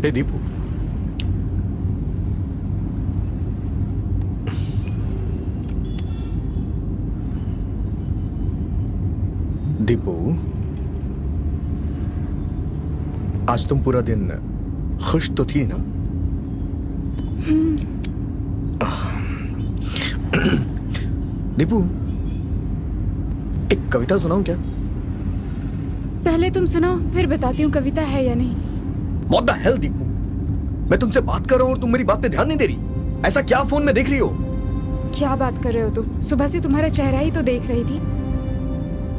हे दीपू, दीपू, आज तुम पूरा दिन खुश तो थी ना? दीपू, एक कविता सुनाऊं क्या? पहले तुम सुनाओ, फिर बताती हूँ कविता है या नहीं। What the hell, Deepu? मैं तुमसे बात कर रहा हूँ और तुम मेरी बात पे ध्यान नहीं दे रही। ऐसा क्या फोन में देख रही हो? क्या बात कर रहे हो तुम? सुबह से तुम्हारा चेहरा ही तो देख रही थी।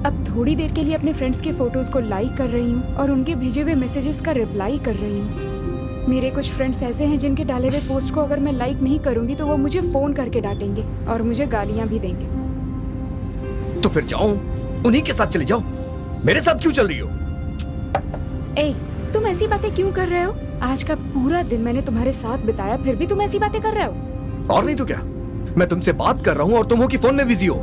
अब थोड़ी देर के लिए अपने फ्रेंड्स के फोटोज को लाइक कर रही हूँ और उनके भेजे हुए मैसेजेस का रिप्लाई कर रही हूँ। मेरे कुछ फ्रेंड्स ऐसे हैं जिनके डाले हुए पोस्ट को अगर मैं लाइक नहीं करूंगी तो वो मुझे फोन करके डांटेंगे और मुझे गालियां भी देंगे। तो फिर जाओ, उन्हीं के साथ चले जाओ। मेरे साथ क्यों चल रही हो? ए, तुम ऐसी बातें क्यों कर रहे हो? आज का पूरा दिन मैंने तुम्हारे साथ बिताया, फिर भी तुम ऐसी बातें कर रहे हो। और नहीं तो क्या, मैं तुमसे बात कर रहा हूँ और तुम हो कि फोन में बिजी हो।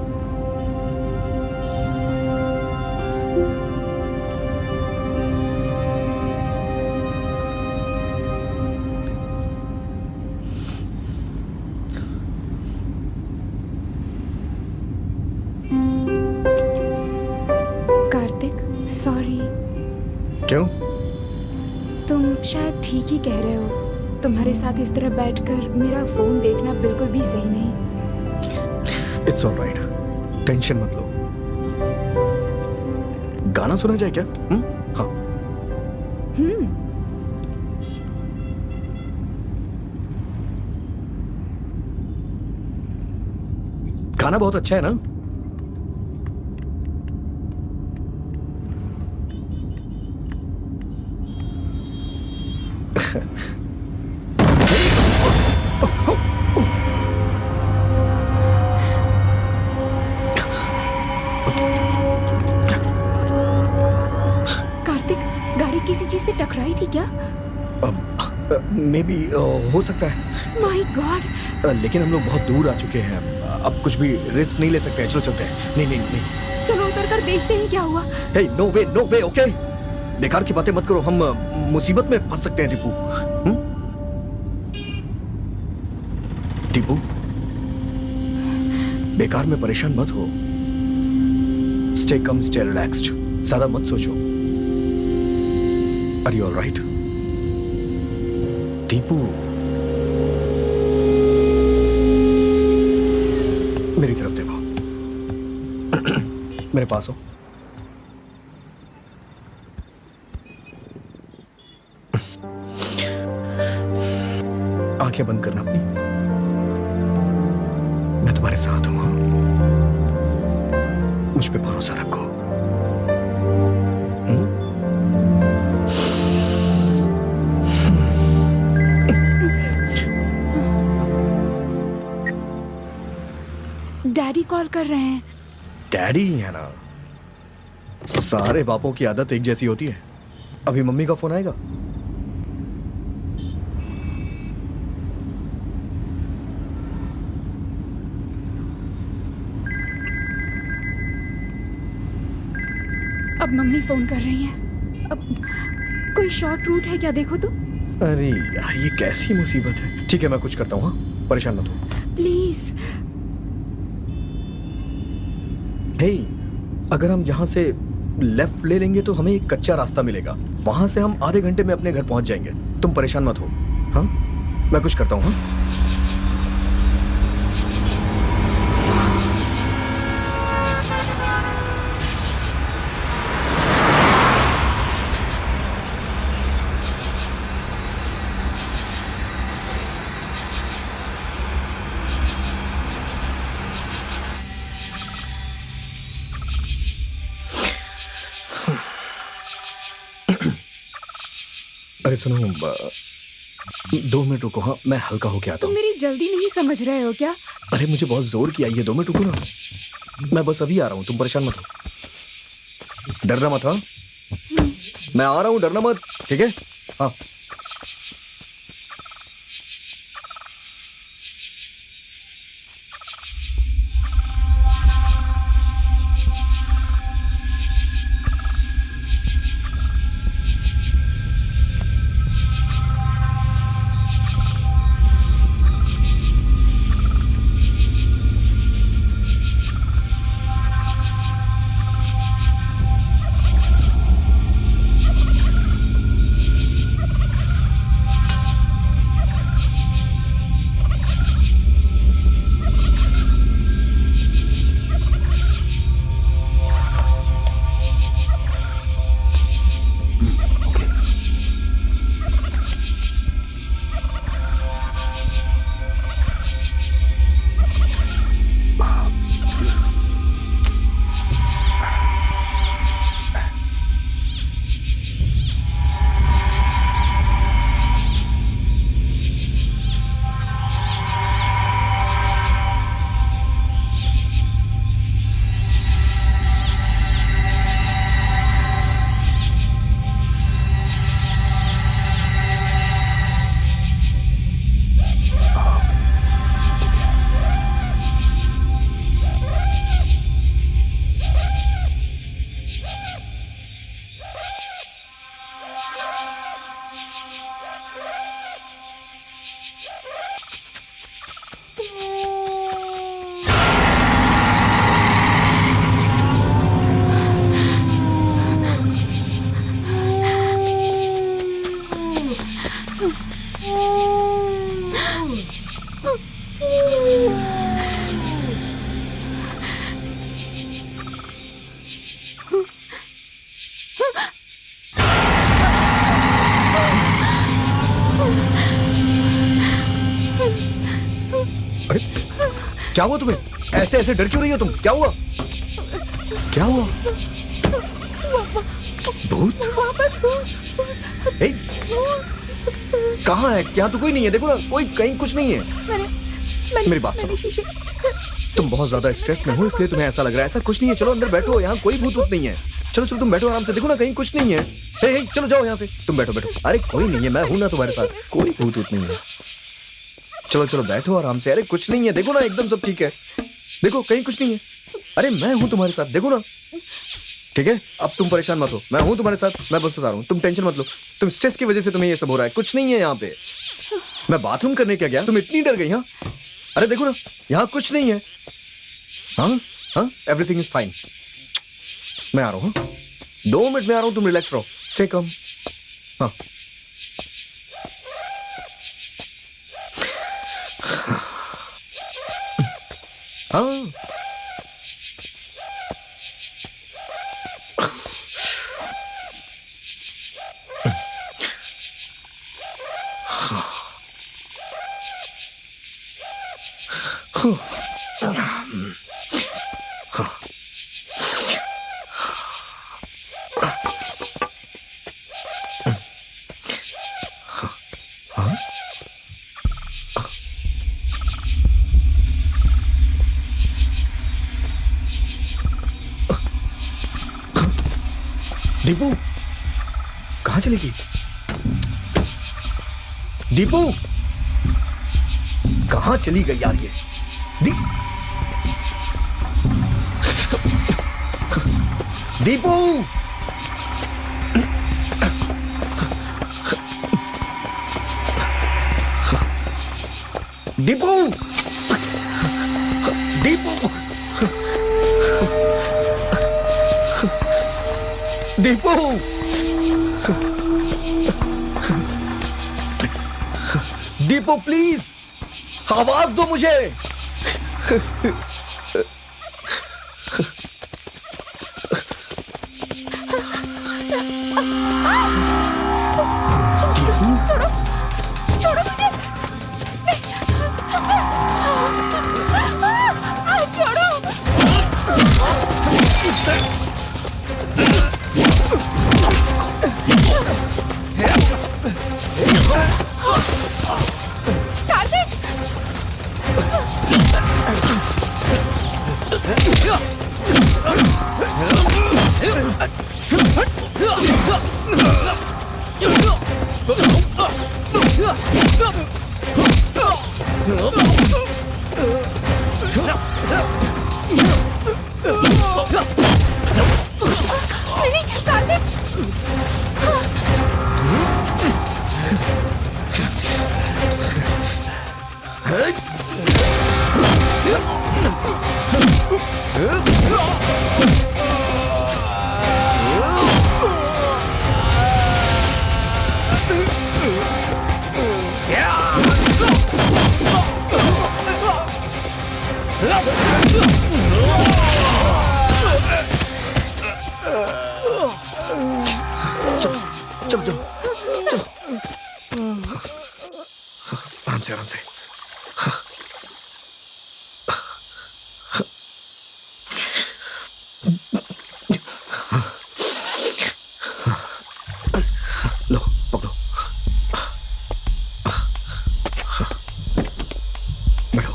कार्तिक, सॉरी। क्यों? तुम शायद ठीक ही कह रहे हो। तुम्हारे साथ इस तरह बैठकर मेरा फोन देखना बिल्कुल भी सही नहीं। इट्स ऑलराइट, टेंशन मत लो। गाना सुना जाए क्या? हाँ। गाना बहुत अच्छा है ना? कार्तिक, गाड़ी किसी चीज से टकराई थी क्या? मे बी हो सकता है। My God. लेकिन हम लोग बहुत दूर आ चुके हैं, अब कुछ भी रिस्क नहीं ले सकते हैं। चलो चलते हैं। नहीं नहीं नहीं, चलो उतर कर देखते हैं क्या हुआ। हे, नो वे, ओके? बेकार की बातें मत करो, हम मुसीबत में फंस सकते हैं। दीपू, दीपू, बेकार में परेशान मत हो। स्टे कम, स्टे रिलैक्स्ड, ज्यादा मत सोचो। Are you alright? दीपू, मेरी तरफ देखो। मेरे पास हो। आंखें बंद करना अपनी। मैं तुम्हारे साथ हूं। मुझ पे भरोसा रखो। डैडी कॉल कर रहे हैं। डैडी ही है ना? सारे बापों की आदत एक जैसी होती है। अभी मम्मी का फोन आएगा। अब मम्मी फोन कर रही हैं। अब कोई शॉर्ट रूट है क्या, देखो तो। अरे यार, ये कैसी मुसीबत है। ठीक है, मैं कुछ करता हूँ। हाँ, परेशान मत हो। प्लीज। हे, अगर हम यहाँ से लेफ्ट ले लेंगे तो हमें एक कच्चा रास्ता मिलेगा। वहां से हम आधे घंटे में अपने घर पहुंच जाएंगे। तुम परेशान मत हो। हाँ, मैं कुछ करता हूँ। हाँ, अरे सुनो, 2 मिनट रुको। हाँ, मैं हल्का होके आता तुम हूँ। मेरी जल्दी नहीं समझ रहे हो क्या? अरे मुझे बहुत जोर की आई है। 2 मिनट रुको ना, मैं बस अभी आ रहा हूँ। तुम परेशान मत हो, डरना मत। हाँ, मैं आ रहा हूँ, डरना मत, ठीक है? हाँ। क्या हुआ तुम्हें? ऐसे ऐसे डर क्यों रही हो तुम? क्या हुआ? क्या हुआ? भूत? ए, कहाँ है? यहाँ तो कोई नहीं है, देखो ना, कोई कहीं कुछ नहीं है। मेरी बात सुनो, तुम बहुत ज्यादा स्ट्रेस में हो इसलिए तुम्हें ऐसा लग रहा है। ऐसा कुछ नहीं है, चलो अंदर बैठो, यहाँ कोई भूत वूत नहीं है। चलो चलो तुम बैठो आराम से, देखो ना कहीं कुछ नहीं है। हे, चलो जाओ यहाँ से, तुम बैठो बैठो। अरे कोई नहीं है, मैं हूं ना तुम्हारे साथ, कोई भूत वूत नहीं है। चलो चलो बैठो आराम से। अरे कुछ नहीं है, देखो ना एकदम सब ठीक है, देखो कहीं कुछ नहीं है। अरे मैं हूं तुम्हारे साथ, देखो ना। ठीक है, अब तुम परेशान मत हो, मैं हूं तुम्हारे साथ, मैं बस बता रहा हूँ, तुम टेंशन मत लो। तुम स्ट्रेस की वजह से तुम्हें ये सब हो रहा है, कुछ नहीं है यहाँ पे। मैं बाथरूम करने क्या गया, तुम इतनी डर गई? हाँ, अरे देखो ना, यहाँ कुछ नहीं है। हाँ हाँ, एवरीथिंग इज फाइन। मैं आ रहा हूँ, 2 मिनट में आ रहा हूँ, तुम रिलैक्स रहो, स्टे कम। हाँ हाँ, दीपू कहाँ चली गई? दीपू कहाँ चली गई यार ये? दीपू दीपू दीपू दीपू दीपू प्लीज आवाज दो मुझे। छोड़ो छोड़ो मुझे, छोड़ो। कार्तिक, नहीं कार्तिक। चलो चलो चलो चलो, आराम से आराम से। लो पकड़ो, बैठो।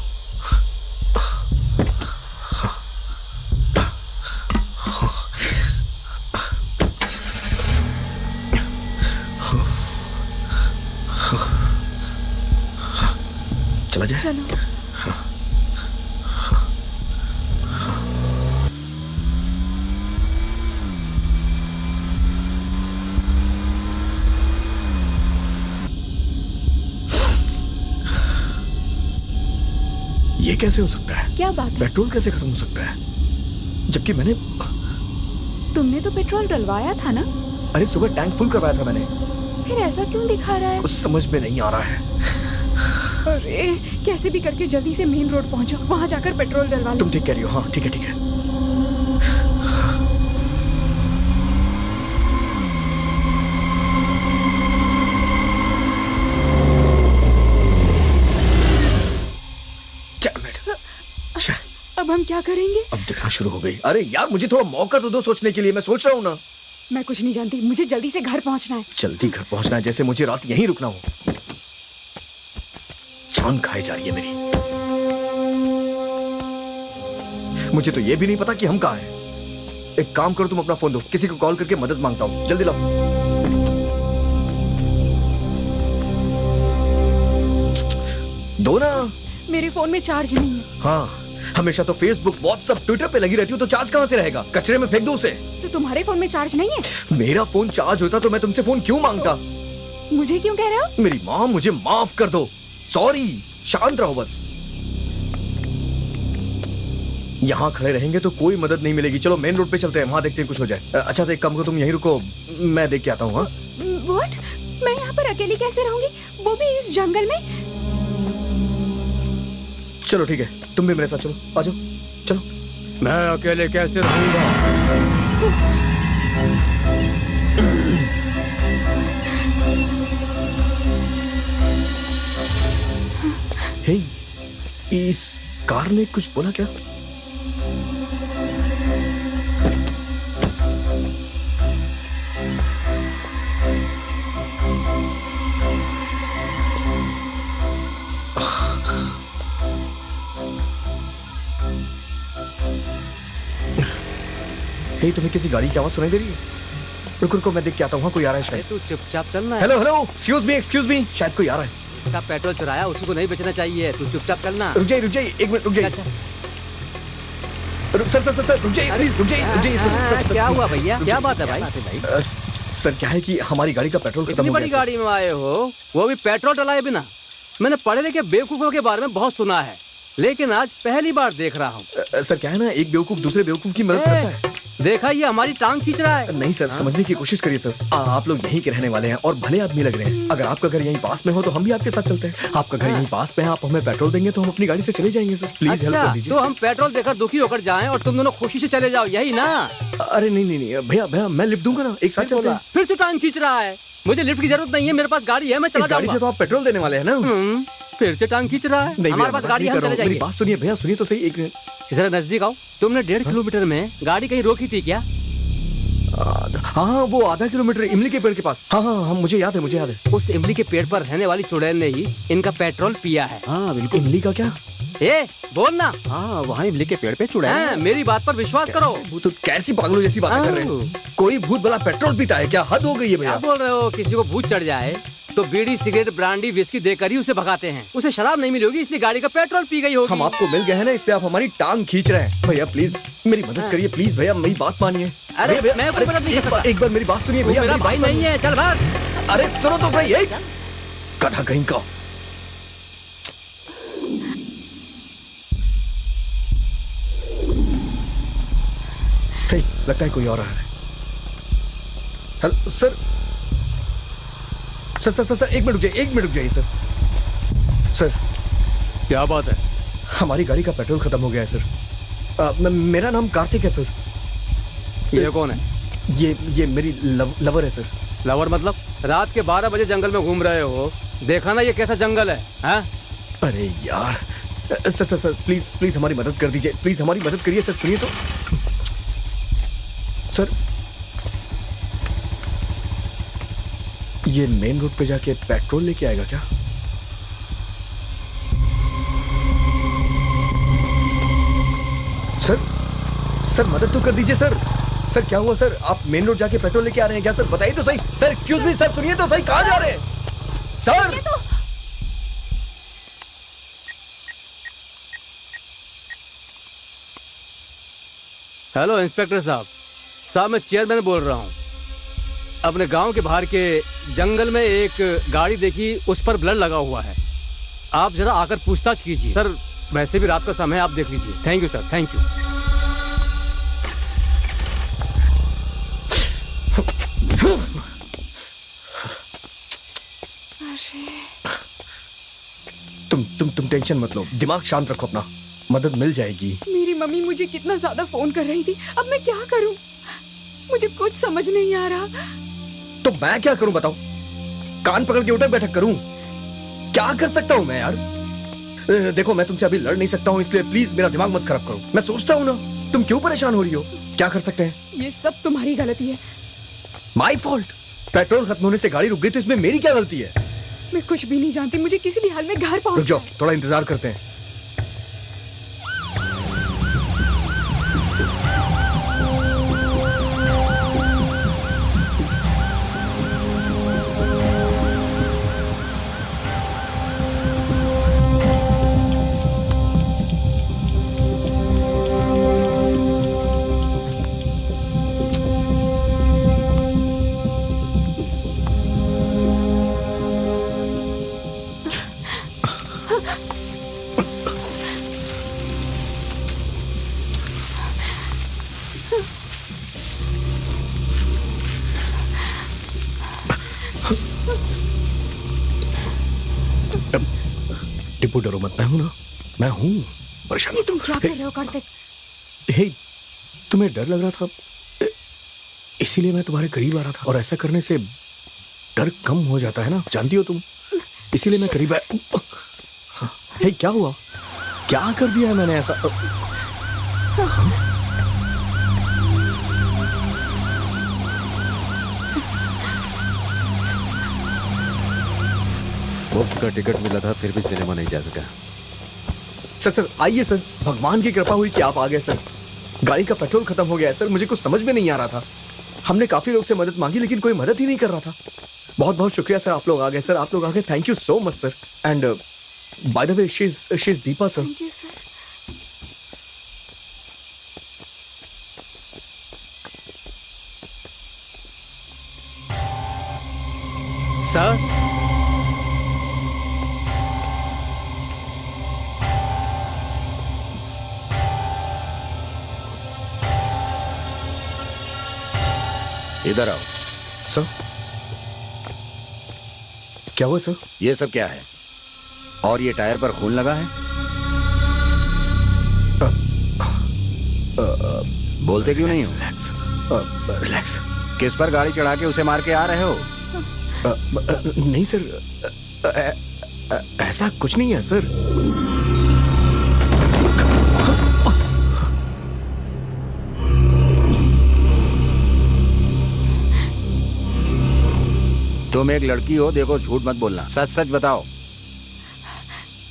चला जाए? चलो। ये कैसे हो सकता है? क्या बात है? पेट्रोल कैसे खत्म हो सकता है जबकि मैंने तुमने तो पेट्रोल डलवाया था ना? अरे सुबह टैंक फुल करवाया था मैंने। फिर ऐसा क्यों दिखा रहा है? कुछ समझ में नहीं आ रहा है। अरे कैसे भी करके जल्दी से मेन रोड पहुंचो, वहां जाकर पेट्रोल डलवा लो। तुम ठीक कह रही हो, हाँ ठीक है ठीक है। Damn it. अब हम क्या करेंगे? अब दिखना शुरू हो गई। अरे यार मुझे थोड़ा मौका तो दो सोचने के लिए, मैं सोच रहा हूँ ना। मैं कुछ नहीं जानती, मुझे जल्दी से घर पहुंचना है। जल्दी घर पहुंचना है जैसे मुझे रात यहीं रुकना हो। जान खाई जा रही है मेरी। मुझे तो ये भी नहीं पता कि हम कहाँ हैं। एक काम करो, तुम अपना फोन दो, किसी को कॉल करके मदद मांगता हूँ। जल्दी लाओ। दो ना। मेरे फोन में चार्ज नहीं है। हाँ, हमेशा तो फेसबुक, व्हाट्सएप, ट्विटर पे लगी रहती हो, तो चार्ज कहाँ से रहेगा? कचरे में फेंक दो उसे। तो तुम्हारे फोन में चार्ज नहीं है? मेरा फोन चार्ज होता तो मैं तुमसे फोन क्यों मांगता? मुझे क्यों कह रहे हो? मेरी माँ, मुझे माफ कर दो। सॉरी, शांत रहो बस। यहाँ खड़े रहेंगे तो कोई मदद नहीं मिलेगी। चलो मेन रोड पे चलते हैं, वहाँ देखते हैं कुछ हो जाए। अच्छा तो एक काम करो, तुम यहीं रुको, मैं देख के आता हूँ। हाँ व्हाट? मैं यहाँ पर अकेली कैसे रहूंगी, वो भी इस जंगल में? चलो ठीक है, तुम भी मेरे साथ चलो, आ जाओ। चलो। मैं अकेले कैसे रहूंगा? हे, इस कार ने कुछ बोला क्या? हे, तुम्हें किसी गाड़ी की आवाज सुनाई दे रही है? रुको रुको, मैं देख के आता हूँ, कोई आ रहा है शायद। तू चुपचाप चलना है। हेलो हेलो, एक्सक्यूज मी, शायद कोई आ रहा है। इसका पेट्रोल चुराया, उसी को नहीं बचना चाहिए। तू चुपचाप चलना। रुक जाइए, एक मिनट रुक जाइए। अच्छा। सर रुक जाइए, प्लीज रुक जाइए। सर, क्या हुआ भैया? क्या बात है भाई? सर क्या है कि हमारी गाड़ी का पेट्रोल खत्म इतनी हो बड़ी गया। गाड़ी में आए हो, वो भी पेट्रोल डलाए बिना? मैंने पढ़े लिखे बेवकूफों के बारे में बहुत सुना है, लेकिन आज पहली बार देख रहा हूँ। सर क्या है ना, एक बेवकूफ दूसरे बेवकूफ की मदद करता है। देखा, ये हमारी टांग खींच रहा है। नहीं सर, समझने की कोशिश करिए सर। आप लोग यहीं के रहने वाले हैं और भले आदमी लग रहे हैं। अगर आपका घर यहीं पास में हो तो हम भी आपके साथ चलते हैं। आपका घर यहीं पास में है, आप हमें पेट्रोल देंगे तो हम अपनी गाड़ी से चले जाएंगे सर। प्लीज हेल्प कर दीजिए। तो हम पेट्रोल देकर दुखी होकर जाएं और तुम दोनों खुशी से चले जाओ, यही ना? अरे नहीं भैया मैं लिफ्ट दूंगा ना, एक साथ चलते हैं। फिर से टांग खींच रहा है। मुझे लिफ्ट की जरूरत नहीं है, मेरे पास गाड़ी है, मैं चला इस गाड़ी जाऊंगा। से तो आप पेट्रोल देने वाले हैं ना। फिर से टांग खींच रहा है। नहीं, हमारे पास गाड़ी है, हम चले मेरी जाएंगे। बात सुनिए भैया, सुनिए तो सही एक मिनट। जरा नजदीक आओ। तुमने 1.5 किलोमीटर में गाड़ी कहीं रोकी थी क्या? हाँ, वो आधा किलोमीटर इमली के पेड़ के पास। हाँ, मुझे याद है। उस इमली के पेड़ पर रहने वाली चुड़ैल ने ही इनका पेट्रोल पिया है। हाँ बिल्कुल। इमली का क्या? ए, बोलना। हाँ, वहाँ इमली के पेड़ पे चुड़ैल हाँ, मेरी बात पर विश्वास करो। वो तो कैसी पागलों जैसी बातें कर रहे हैं। कोई भूत भला पेट्रोल पीता है क्या? हद हो गई है क्या भैया। बोल रहे हो? किसी को भूत चढ़ जाए तो बीड़ी, सिगरेट, ब्रांडी, विस्की देकर ही उसे भगाते हैं। उसे शराब नहीं मिली होगी, इसलिए गाड़ी का पेट्रोल पी गई होगी। हम आपको मिल गए हैं ना, इसलिए आप हमारी टांग खींच रहे हैं। भैया प्लीज मेरी मदद करिए, प्लीज भैया, मेरी बात मानिए। अरे भैया, मैं कोई मदद नहीं कर सकता। एक बार मेरी बात सुनिए तू भैया। मेरा मेरी भाई बात नहीं है, चल भाग। अरे सुनो तो सही, एक गधा कहीं का। हे, लगता है कोई और आ रहा है। हेलो सर, एक मिनट रुक जाइए सर। क्या बात है? हमारी गाड़ी का पेट्रोल खत्म हो गया है सर। मेरा नाम कार्तिक है सर। ये कौन है? ये मेरी लवर है सर। लवर मतलब? रात के 12 बजे जंगल में घूम रहे हो, देखा ना ये कैसा जंगल है? हाँ? अरे यार सर प्लीज हमारी मदद कर दीजिए, प्लीज हमारी मदद करिए सर। सुनिए तो सर, ये मेन रोड पे जाके पेट्रोल लेके आएगा क्या? सर मदद तो कर दीजिए सर। सर क्या हुआ सर? आप मेन रोड जाके पेट्रोल लेके आ रहे हैं क्या सर? बताइए तो सही सर। एक्सक्यूज मी सर, सुनिए तो सही, कहाँ जा रहे हैं सर? हेलो इंस्पेक्टर साहब, मैं चेयरमैन बोल रहा हूँ। अपने गांव के बाहर के जंगल में एक गाड़ी देखी, उस पर ब्लड लगा हुआ है। आप जरा आकर पूछताछ कीजिए। सर वैसे भी रात का समय है, आप देख लीजिए। Thank you sir, thank you. तुम टेंशन मत लो, दिमाग शांत रखो अपना, मदद मिल जाएगी। मेरी मम्मी मुझे कितना ज्यादा फोन कर रही थी, अब मैं क्या करूं? मुझे कुछ समझ नहीं आ रहा। तो मैं क्या करूं बताओ? कान पकड़ के उठक बैठक करूं? क्या कर सकता हूं मैं यार? देखो मैं तुमसे अभी लड़ नहीं सकता हूँ, इसलिए प्लीज मेरा दिमाग मत खराब करो। मैं सोचता हूँ ना, तुम क्यों परेशान हो रही हो? क्या कर सकते हैं? ये सब तुम्हारी गलती है। My fault? पेट्रोल खत्म होने से गाड़ी रुक गई तो इसमें मेरी क्या गलती है? मैं कुछ भी नहीं जानती, मुझे किसी भी हाल में घर रुक पहुंच जाओ, थोड़ा इंतजार करते हैं। टिप्पू डरो मत, मैं हूं ना, मैं हूं। परेशान ये तुम क्या कर रहे हो कार्तिक? हे, तुम्हें डर लग रहा था इसीलिए मैं तुम्हारे करीब आ रहा था, और ऐसा करने से डर कम हो जाता है ना, जानती हो तुम, इसीलिए मैं करीब आया। हे, क्या हुआ? क्या कर दिया है मैंने ऐसा? मुफ्त का टिकट मिला था फिर भी सिनेमा नहीं जा सका। सर आइए सर, भगवान की कृपा हुई कि आप आ गए सर। गाड़ी का पेट्रोल खत्म हो गया है सर, मुझे कुछ समझ में नहीं आ रहा था। हमने काफी लोग से मदद मांगी लेकिन कोई मदद ही नहीं कर रहा था। बहुत बहुत शुक्रिया सर, आप लोग आ गए सर, आप लोग आ गए, thank you so much sir. And by the way she is Deepa sir. Thank you sir. Sir, इधर आओ। सर क्या हुआ सर? ये सब क्या है? और ये टायर पर खून लगा है? बोलते क्यों नहीं हो? रिलैक्स। किस पर गाड़ी चढ़ा के उसे मार के आ रहे हो? नहीं सर, ऐसा कुछ नहीं है सर। तुम एक लड़की हो, देखो झूठ मत बोलना, सच सच बताओ।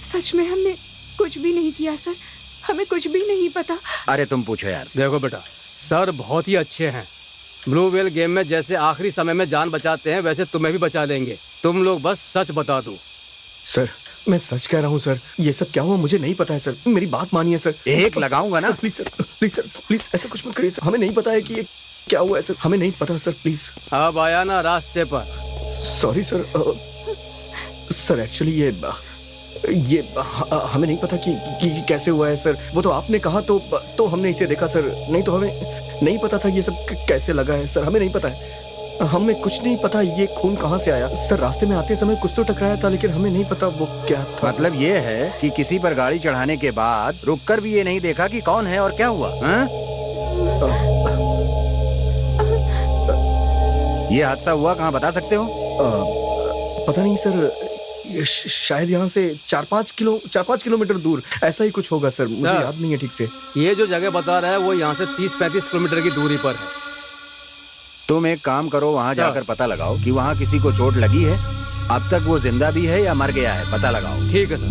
सच में हमने कुछ भी नहीं किया सर, हमें कुछ भी नहीं पता। अरे तुम पूछो यार। देखो बेटा, सर बहुत ही अच्छे हैं। ब्लू व्हेल गेम में जैसे आखिरी समय में जान बचाते हैं वैसे तुम्हें भी बचा लेंगे। तुम लोग बस सच बता दो। सर मैं सच कह रहा हूँ सर, ये सब क्या हुआ मुझे नहीं पता है सर, मेरी बात मानिए सर। एक लगाऊंगा ना। Please sir, please sir, please ऐसा कुछ मत करिए सर, हमें नहीं पता है कि ये क्या हुआ है सर, हमें नहीं पता सर, प्लीज। अब आया ना रास्ते पर। सॉरी सर, सर एक्चुअली ये हमें नहीं पता कि कैसे हुआ है सर। वो तो आपने कहा तो हमने इसे देखा सर, नहीं तो हमें नहीं पता था ये सब कैसे लगा है सर, हमें नहीं पता है, हमें कुछ नहीं पता ये खून कहाँ से आया सर। रास्ते में आते समय कुछ तो टकराया था लेकिन हमें नहीं पता वो क्या था। मतलब ये है कि किसी पर गाड़ी चढ़ाने के बाद रुककर भी ये नहीं देखा कि कौन है और क्या हुआ? ये हादसा हुआ कहाँ, बता सकते हो? पता नहीं सर, शायद यहाँ से 4-5 किलोमीटर दूर, ऐसा ही कुछ होगा सर, मुझे याद नहीं है ठीक से। ये जो जगह बता रहा है वो यहाँ से 30-35 किलोमीटर की दूरी पर है। तुम एक काम करो, वहाँ जाकर पता लगाओ कि वहाँ किसी को चोट लगी है, अब तक वो जिंदा भी है या मर गया है, पता लगाओ। ठीक है सर।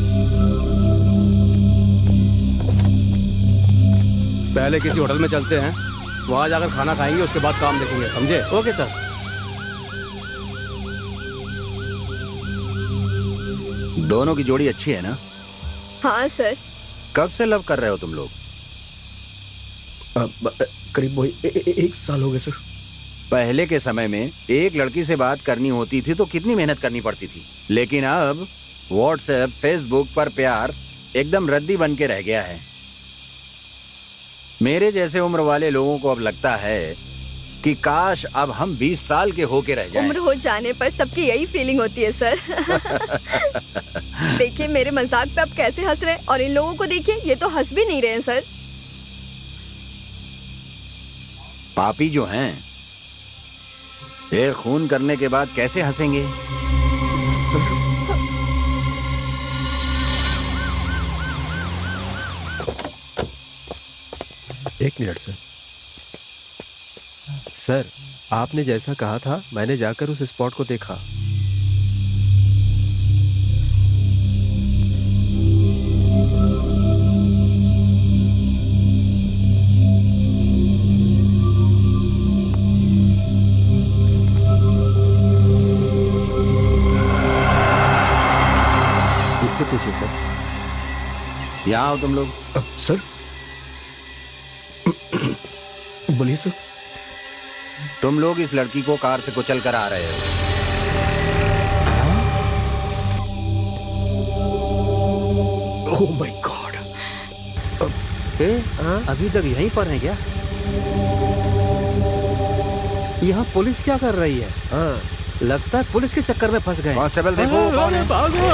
पहले किसी होटल में चलते हैं, वहाँ जाकर खाना खाएंगे, उसके बाद काम देखेंगे, समझे? Okay sir. दोनों की जोड़ी अच्छी है ना? हाँ सर। कब से लव कर रहे हो तुम लोग? करीब एक साल हो गए सर। पहले के समय में एक लड़की से बात करनी होती थी तो कितनी मेहनत करनी पड़ती थी, लेकिन अब व्हाट्सएप, फेसबुक पर प्यार एकदम रद्दी बन के रह गया है। मेरे जैसे उम्र वाले लोगों को अब लगता है कि काश अब हम 20 साल के होके रह जाएं। उम्र हो जाने पर सबकी यही फीलिंग होती है सर। देखिए मेरे मजाक पे आप कैसे हंस रहे हैं, और इन लोगों को देखिए, ये तो हंस भी नहीं रहे हैं सर। पापी जो हैं, ये खून करने के बाद कैसे हंसेंगे? सर एक मिनट सर। सर, आपने जैसा कहा था मैंने जाकर उस स्पॉट को देखा। इससे पूछिए सर। यहाँ आओ तुम लोग। सर बोलिए सर। तुम लोग इस लड़की को कार से कुचल कर आ रहे हो। Oh my God. अभी तक यहीं पर है क्या? यहाँ पुलिस क्या कर रही है? लगता है पुलिस के चक्कर में फंस गए। कांस्टेबल देखो वो कौन है। भागो।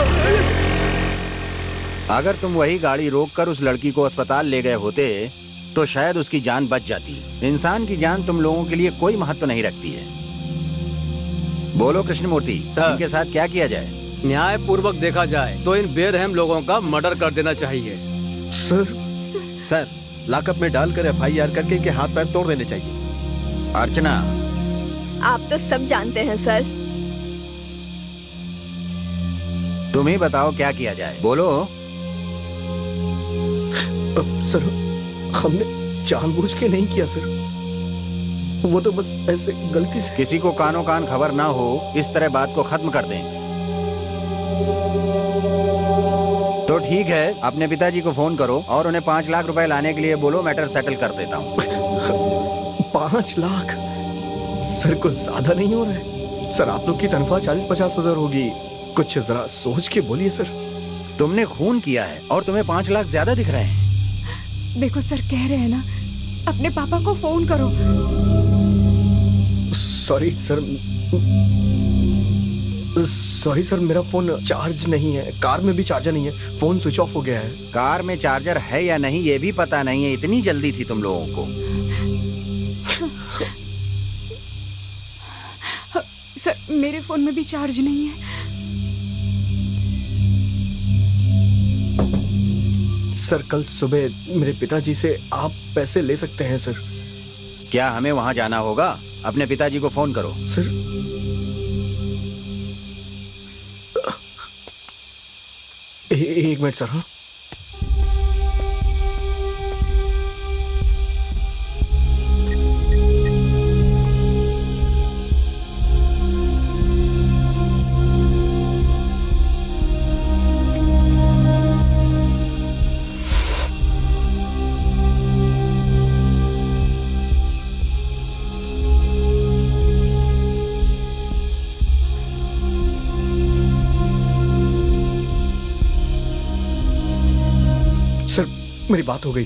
अगर तुम वही गाड़ी रोककर उस लड़की को अस्पताल ले गए होते तो शायद उसकी जान बच जाती। इंसान की जान तुम लोगों के लिए कोई महत्व नहीं रखती है। बोलो कृष्णमूर्ति, सर। इनके साथ क्या किया जाए? न्याय पूर्वक देखा जाए तो इन बेरहम लोगों का मर्डर कर देना चाहिए। सर, लॉकअप में डालकर FIR करके इनके हाथ पैर तोड़ देने चाहिए। अर्चना, आप तो सब जानते हैं सर। तुम ही बताओ क्या किया जाए, बोलो। सर हमने जानबूझ के नहीं किया सर, वो तो बस ऐसे गलती से। किसी को कानो कान खबर ना हो इस तरह बात को खत्म कर दें। तो ठीक है, अपने पिताजी को फोन करो और उन्हें 5 लाख रुपए लाने के लिए बोलो, मैटर सेटल कर देता हूँ। 5 लाख सर कुछ ज्यादा नहीं हो रहा है? सर आप लोग की तनख्वाह 40-50 हजार होगी, कुछ जरा सोच के बोलिए सर। तुमने खून किया है और तुम्हें 5 लाख ज्यादा दिख रहे हैं। देखो सर, कह रहे हैं ना, अपने पापा को फोन करो। सॉरी सर, मेरा फोन चार्ज नहीं है, कार में भी चार्जर नहीं है, फोन स्विच ऑफ हो गया है। कार में चार्जर है या नहीं ये भी पता नहीं है, इतनी जल्दी थी तुम लोगों को। सर मेरे फोन में भी चार्ज नहीं है। सर कल सुबह मेरे पिताजी से आप पैसे ले सकते हैं सर। क्या हमें वहां जाना होगा? अपने पिताजी को फोन करो। सर एक मिनट सर। हाँ सर मेरी बात हो गई,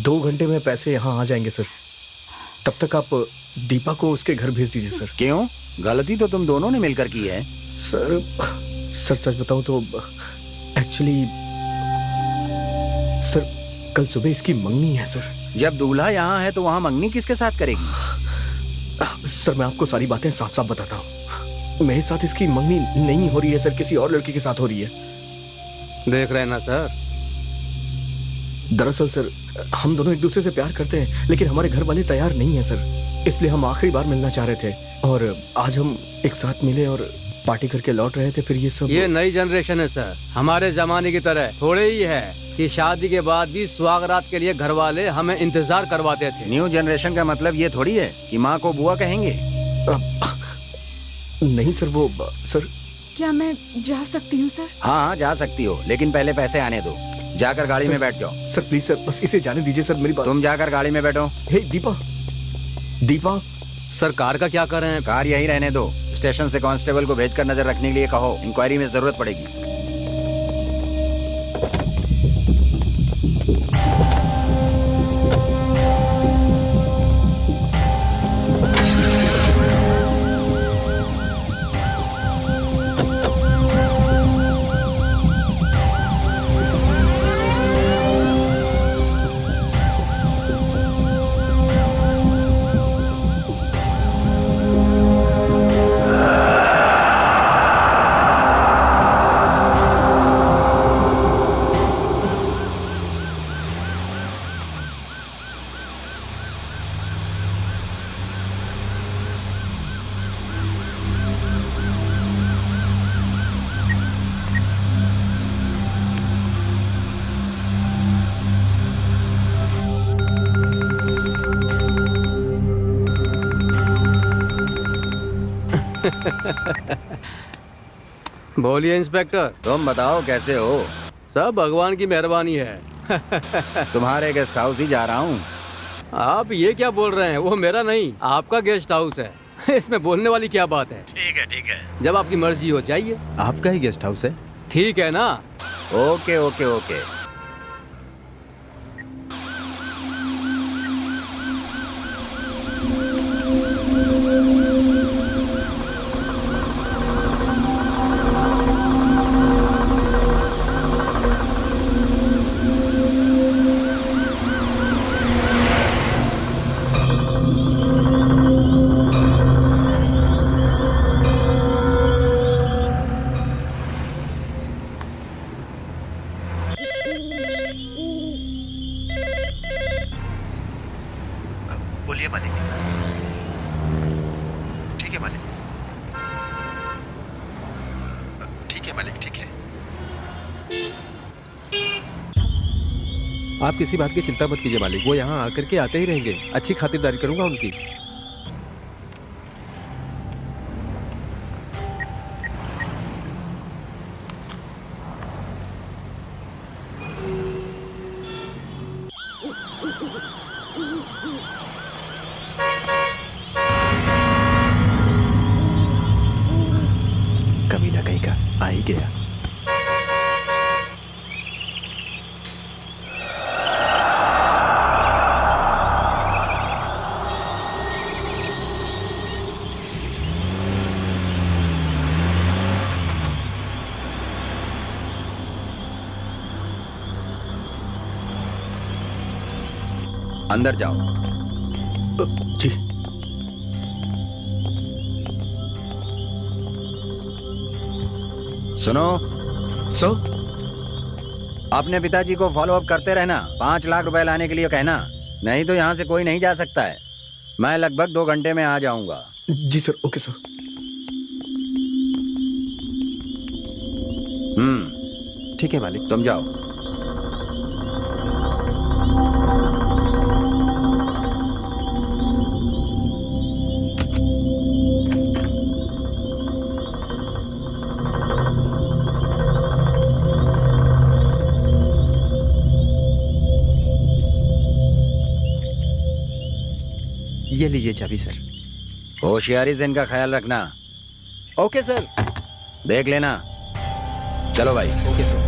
2 घंटे में पैसे यहाँ आ जाएंगे सर। तब तक आप दीपा को उसके घर भेज दीजिए सर। क्यों? गलती तो तुम दोनों ने मिलकर की है। सर सच बताऊं तो एक्चुअली सर कल सुबह इसकी मंगनी है सर। जब दूल्हा यहाँ है तो वहाँ मंगनी किसके साथ करेगी? सर मैं आपको सारी बातें साफ साफ बताता हूँ, मेरे साथ इसकी मंगनी नहीं हो रही है सर, किसी और लड़की के साथ हो रही है। देख रहे हैं ना सर। दरअसल सर हम दोनों एक दूसरे से प्यार करते हैं, लेकिन हमारे घर वाले तैयार नहीं है सर, इसलिए हम आखिरी बार मिलना चाह रहे थे और आज हम एक साथ मिले और पार्टी करके लौट रहे थे। फिर ये सब, ये नई जनरेशन है सर, हमारे जमाने की तरह थोड़े ही है कि शादी के बाद भी सुहागरात के लिए घर वाले हमें इंतजार करवाते थे। न्यू जनरेशन का मतलब ये थोड़ी है कि माँ को बुआ कहेंगे। नहीं सर, वो सर। क्या मैं जा सकती हूँ सर? हाँ जा सकती हो, लेकिन पहले पैसे आने दो। जाकर गाड़ी में बैठ जाओ। सर प्लीज सर, बस इसे जाने दीजिए सर, मेरी बात। तुम जाकर गाड़ी में बैठो। हे दीपा सर कार का क्या कर रहे हैं? कार यही रहने दो, स्टेशन से कांस्टेबल को भेजकर नजर रखने के लिए कहो, इंक्वायरी में जरूरत पड़ेगी। बोलिए इंस्पेक्टर। तुम बताओ कैसे हो? सब भगवान की मेहरबानी है। तुम्हारे गेस्ट हाउस ही जा रहा हूँ। आप ये क्या बोल रहे हैं? वो मेरा नहीं, आपका गेस्ट हाउस है। इसमें बोलने वाली क्या बात है? ठीक है ठीक है। जब आपकी मर्जी हो जाइए। आपका ही गेस्ट हाउस है? ठीक है ना? Okay okay okay. बोलिए मालिक। ठीक है मालिक। ठीक है मालिक, ठीक है। आप किसी बात की चिंता मत कीजिए मालिक, वो यहाँ आकर के आते ही रहेंगे। अच्छी खातिरदारी करूंगा उनकी। कमीना कहीं का आ ही गया। अंदर जाओ। जी। सुनो, सर। अपने पिताजी को फॉलो अप करते रहना। 5 लाख रुपए लाने के लिए कहना, नहीं तो यहाँ से कोई नहीं जा सकता है। मैं लगभग 2 घंटे में आ जाऊंगा। जी सर। Okay sir. ठीक है मालिक। तुम जाओ। ये लीजिए चाबी सर। होशियारी से इनका ख्याल रखना। Okay sir. देख लेना। चलो भाई। Okay sir.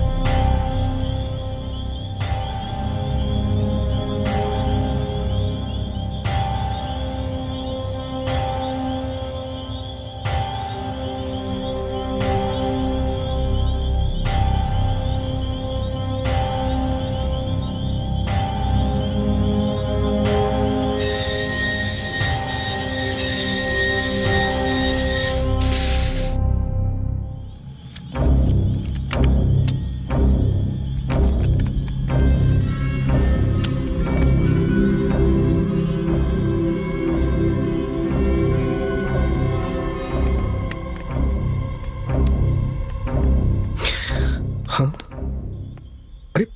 अरे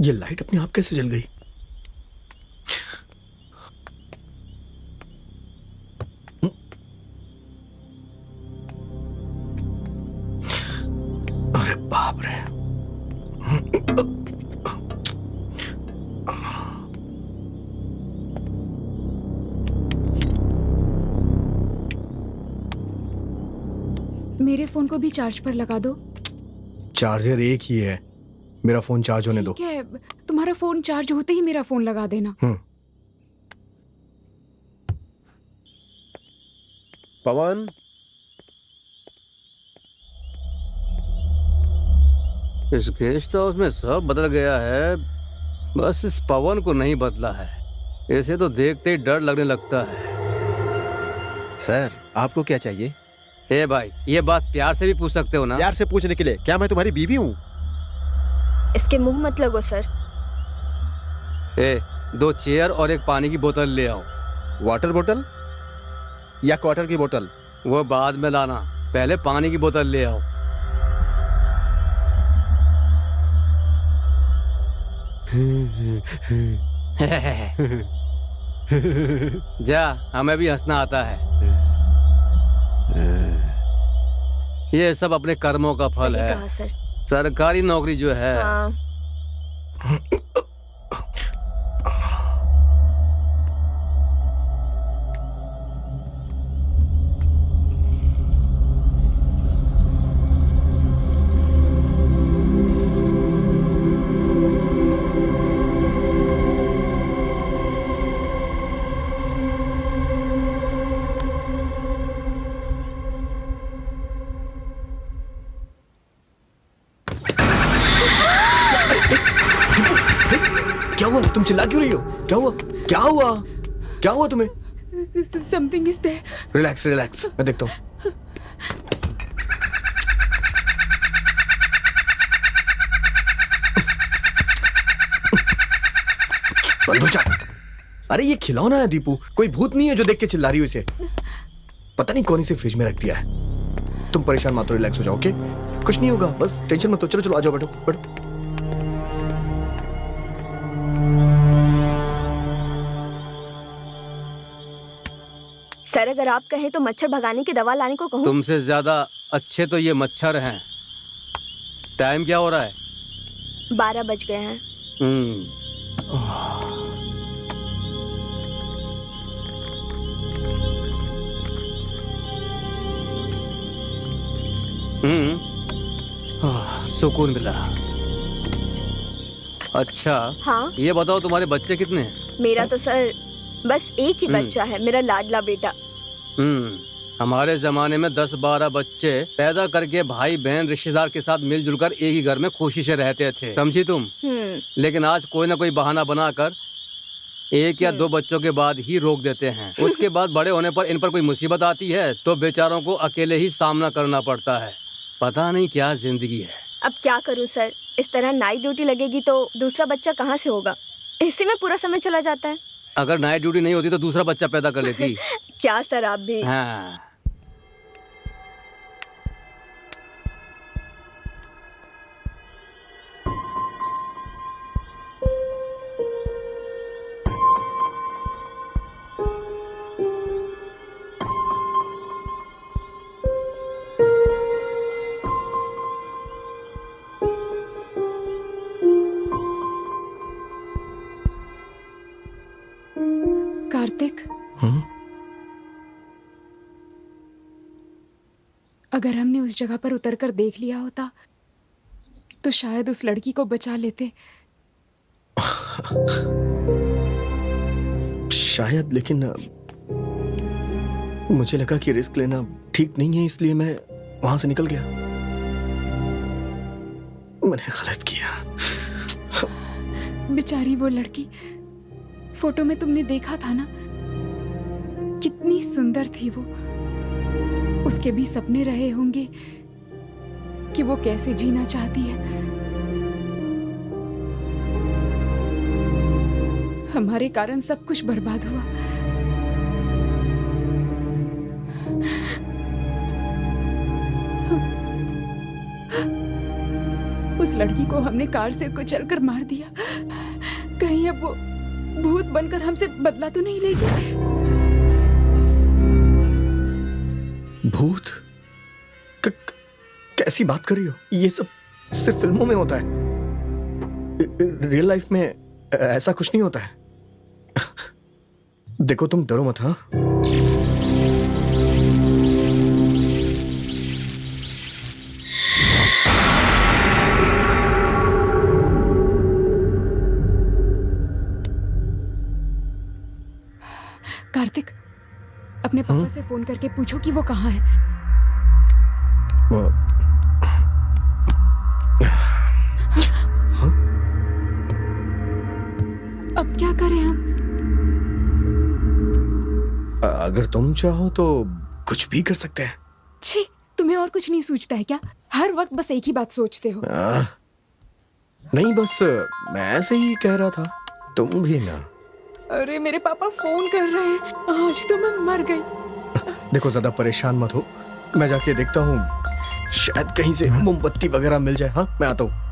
ये लाइट अपने आप कैसे जल गई? अरे बाप रे। मेरे फोन को भी चार्ज पर लगा दो। चार्जर एक ही है, मेरा फोन चार्ज होने दो। ठीक है, तुम्हारा फोन चार्ज होते ही मेरा फोन लगा देना। पवन। इस गेस्ट हाउस में सब बदल गया है, बस इस पवन को नहीं बदला है। इसे तो देखते ही डर लगने लगता है। सर आपको क्या चाहिए? ए भाई, ये बात प्यार से भी पूछ सकते हो ना? प्यार से पूछने के लिए क्या मैं तुम्हारी बीवी हूँ? इसके मुंह मत लगो सर। ए, 2 चेयर और एक पानी की बोतल ले आओ। वाटर बोतल या क्वार्टर की बोतल? वो बाद में लाना, पहले पानी की बोतल ले आओ। जा, हमें भी हंसना आता है। ये सब अपने कर्मों का फल सही है। कहा सर। सरकारी नौकरी जो है, हाँ। क्या हुआ? तुम चिल्ला क्यों रही हो? क्या हुआ? क्या हुआ? क्या हुआ तुम्हें? Something is there. Relax relax, मैं देखता हूँ। बंद हो जा। अरे ये खिलौना है दीपू, कोई भूत नहीं है जो देख के चिल्ला रही हो इसे। पता नहीं कौन इसे फ्रिज में रख दिया है। तुम परेशान मत हो, रिलैक्स हो जाओ, ओके? कुछ नहीं होगा, बस टेंशन मत लो। चलो चलो आ जाओ, बैठो बैठो। सर अगर आप कहें तो मच्छर भगाने की दवा लाने को कहूँ? तुमसे ज्यादा अच्छे तो ये मच्छर हैं। टाइम क्या हो रहा है? 12 बज गए हैं। सुकून मिला। अच्छा हाँ ये बताओ तुम्हारे बच्चे कितने हैं? मेरा तो सर बस एक ही बच्चा है, मेरा लाडला बेटा। हमारे जमाने में 10-12 बच्चे पैदा करके भाई बहन रिश्तेदार के साथ मिलजुल कर एक ही घर में खुशी से रहते थे, समझी तुम? लेकिन आज कोई ना कोई बहाना बनाकर 1 या 2 बच्चों के बाद ही रोक देते हैं। उसके बाद बड़े होने पर इन पर कोई मुसीबत आती है तो बेचारों को अकेले ही सामना करना पड़ता है। पता नहीं क्या जिंदगी है। अब क्या करूं सर, इस तरह नाइट ड्यूटी लगेगी तो दूसरा बच्चा कहाँ से होगा? इसी में पूरा समय चला जाता है। अगर नाइट ड्यूटी नहीं होती तो दूसरा बच्चा पैदा कर लेती। क्या सर आप भी। हाँ। कार्तिक, अगर हमने उस जगह पर उतरकर देख लिया होता तो शायद उस लड़की को बचा लेते। शायद, लेकिन मुझे लगा कि रिस्क लेना ठीक नहीं है, इसलिए मैं वहां से निकल गया। मैंने गलत किया। बेचारी वो लड़की, फोटो में तुमने देखा था ना, कितनी सुंदर थी वो। उसके भी सपने रहे होंगे कि वो कैसे जीना चाहती है। हमारे कारण सब कुछ बर्बाद हुआ। उस लड़की को हमने कार से कुचलकर मार दिया। कहीं अब वो भूत बनकर हमसे बदला तो नहीं लेगी? भूत? कैसी बात कर रही हो? ये सब सिर्फ फिल्मों में होता है। रियल लाइफ में ऐसा कुछ नहीं होता है। देखो तुम डरो मत। हाँ, कार्तिक, अपने पापा से फोन करके पूछो कि वो कहाँ है। अब क्या करें हम? अगर तुम चाहो तो कुछ भी कर सकते हैं। छी, तुम्हें और कुछ नहीं सूझता है क्या? हर वक्त बस एक ही बात सोचते हो। नहीं, बस मैं ऐसे ही कह रहा था, तुम भी ना। अरे मेरे पापा फोन कर रहे हैं, आज तो मैं मर गई। देखो ज्यादा परेशान मत हो, मैं जाके देखता हूँ, शायद कहीं से मोमबत्ती वगैरह मिल जाए। हाँ, मैं आता हूँ।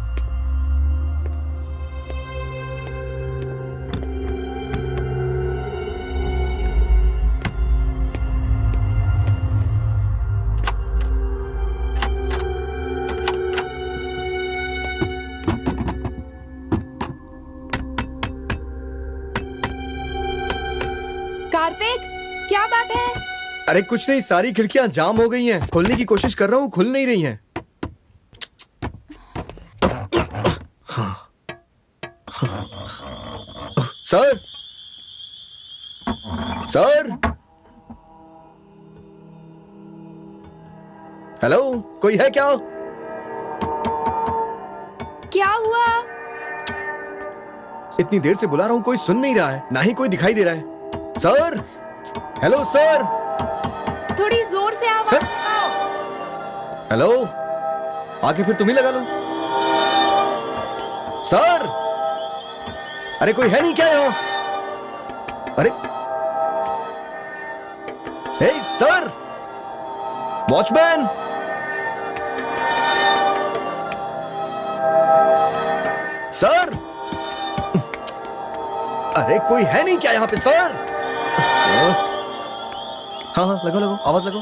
क्या बात है? अरे कुछ नहीं, सारी खिड़कियां जाम हो गई हैं। खोलने की कोशिश कर रहा हूँ, खुल नहीं रही हैं। सर, सर, हेलो, कोई है क्या? क्या हुआ? इतनी देर से बुला रहा हूं, कोई सुन नहीं रहा है, ना ही कोई दिखाई दे रहा है। सर, हेलो सर, थोड़ी जोर से आवाज सर। लगाओ। हेलो, आके फिर तुम ही लगा लो। सर, अरे कोई है नहीं क्या यहाँ? अरे, हे सर, वॉचमैन, सर, अरे कोई है नहीं क्या यहाँ पे सर? हाँ हाँ, लगाओ लगाओ, आवाज लगाओ।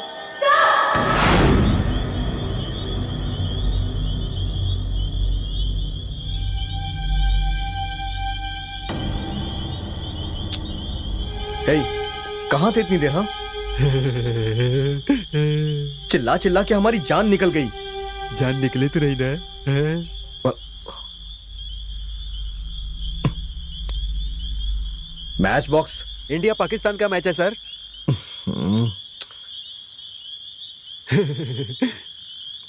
हे, कहाँ थे इतनी देर? हाँ, चिल्ला चिल्ला के हमारी जान निकल गई। जान निकले तो नहीं ना? Match box. इंडिया पाकिस्तान का मैच है सर।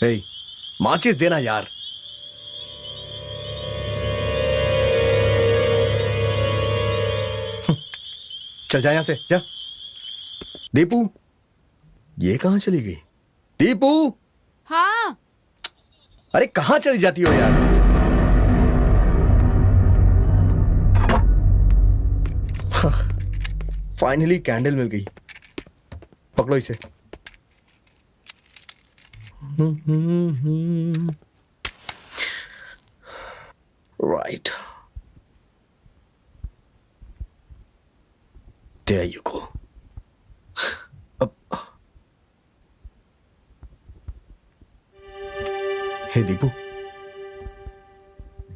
हे, माचिस देना यार। चल जा यहां से, जा। दीपू, ये कहां चली गई? दीपू, हाँ, अरे कहां चली जाती हो यार? फाइनली कैंडल मिल गई, पकड़ो इसे। Right, there you go. अब हे दीपू,